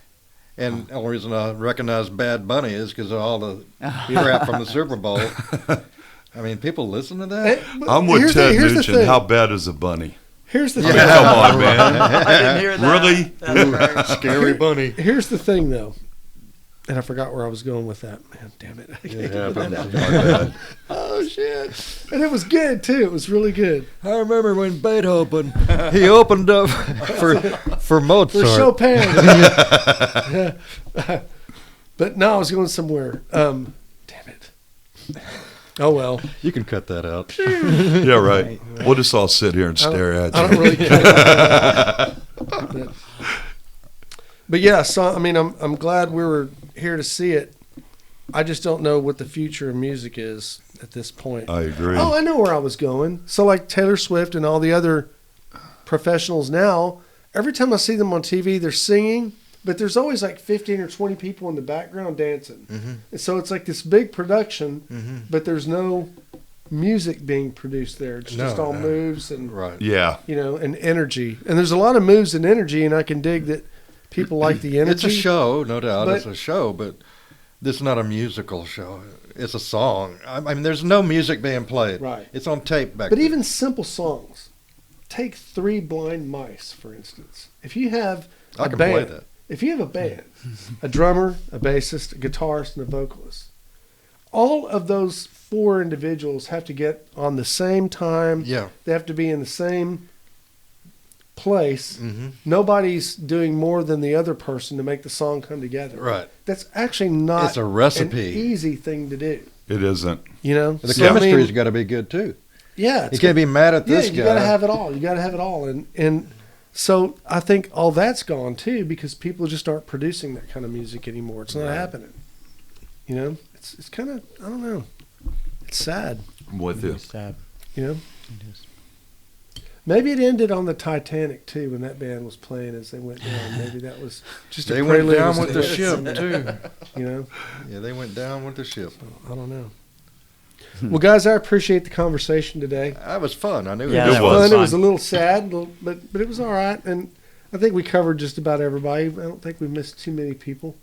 And the only reason I recognized Bad Bunny is because of all the crap from the Super Bowl. I mean, people listen to that. But I'm with here's Ted here's Nugent. thing. How bad is a bunny? Here's the I mean, thing. come on, man. I didn't hear that. Really? That's right. Scary Bunny. Here's the thing, though, and I forgot where I was going with that. Man, damn it! It happens. Oh shit! And it was good too. It was really good I remember when Beethoven, he opened up for Mozart. for Chopin. Yeah. But no, I was going somewhere. Damn it! Oh well. You can cut that out. Yeah, right. We'll just all sit here and stare at I you. don't really care. But yeah, so I mean, I'm glad we were here to see it. I just don't know what the future of music is at this point. I agree. Oh, I know where I was going. So like Taylor Swift and all the other professionals now, every time I see them on TV, they're singing, but there's always like 15 or 20 people in the background dancing. Mm-hmm. And so it's like this big production, Mm-hmm. but there's no music being produced there. It's just No, all no. moves and Right. Yeah. you know, and energy. And there's a lot of moves and energy, and I can dig that people like the energy. It's a show, no doubt. But- It's a show, but this is not a musical show. It's a song. I mean, there's no music being played. Right. It's on tape back But then. even simple songs. Take Three Blind Mice, for instance. If you have I a can band, play that. if you have a band, a drummer, a bassist, a guitarist, and a vocalist, all of those 4 individuals have to get on the same time. Yeah. They have to be in the same place. Mm-hmm. Nobody's doing more than the other person to make the song come together. Right. That's actually not It's a an recipe. easy thing to do. It isn't. You know, The So, I mean, chemistry's got to be good too. yeah, You it's can't be mad at yeah, this you guy. got to have it all. You got to have it all, and so I think all that's gone too because people just aren't producing that kind of music anymore. It's not happening. You know, it's kind of I don't know. It's sad. I'm with you. Sad. You know, It is. maybe it ended on the Titanic too when that band was playing as they went down. Maybe that was just a They went prelude down as with to the what's ship coming. too. You know, Yeah, they went down with the ship. I don't know. Well, guys, I appreciate the conversation today. That was fun. I knew Yeah, it that was. was. Fun. It was a fun. little sad, but it was all right. And I think we covered just about everybody. I don't think we missed too many people.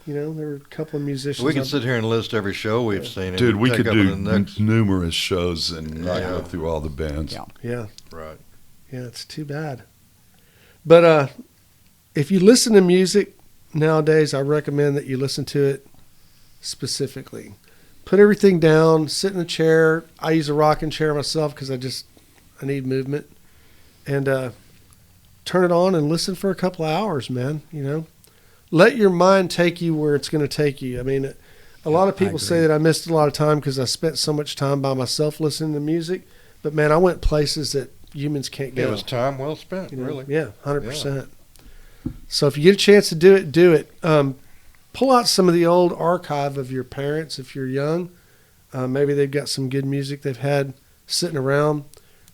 You know, there were a couple of musicians. We can sit here and list every show we've seen. Dude, and we take could up do the next. numerous shows and not Yeah. go through all the bands. Yeah. Yeah, Right. yeah, it's too bad. But if you listen to music nowadays, I recommend that you listen to it specifically. Put everything down, sit in a chair. I use a rocking chair myself because I need movement. And turn it on and listen for a couple of hours, man. You know, let your mind take you where it's going to take you. I mean, a lot of people say that I missed a lot of time because I spent so much time by myself listening to music. But man, I went places that humans can't go. It was time well spent, You know? really. Yeah, 100%. So if you get a chance to do it, do it. Pull out some of the old archive of your parents if you're young. Maybe they've got some good music they've had sitting around.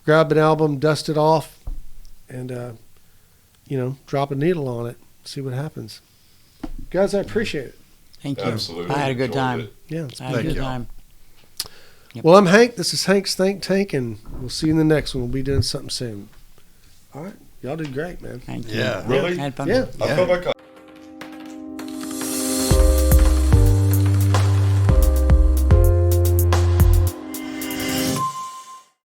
Grab an album, dust it off, and, drop a needle on it. See what happens. Guys, I appreciate it. Thank you. Absolutely. I had a good Enjoyed time. it. Yeah. I had a good time. Yep. Well, I'm Hank. This is Hank's Think Tank, and we'll see you in the next one. We'll be doing something soon. All right. Y'all did great, man. Thank you. Yeah. Really? I had fun. Yeah. I feel like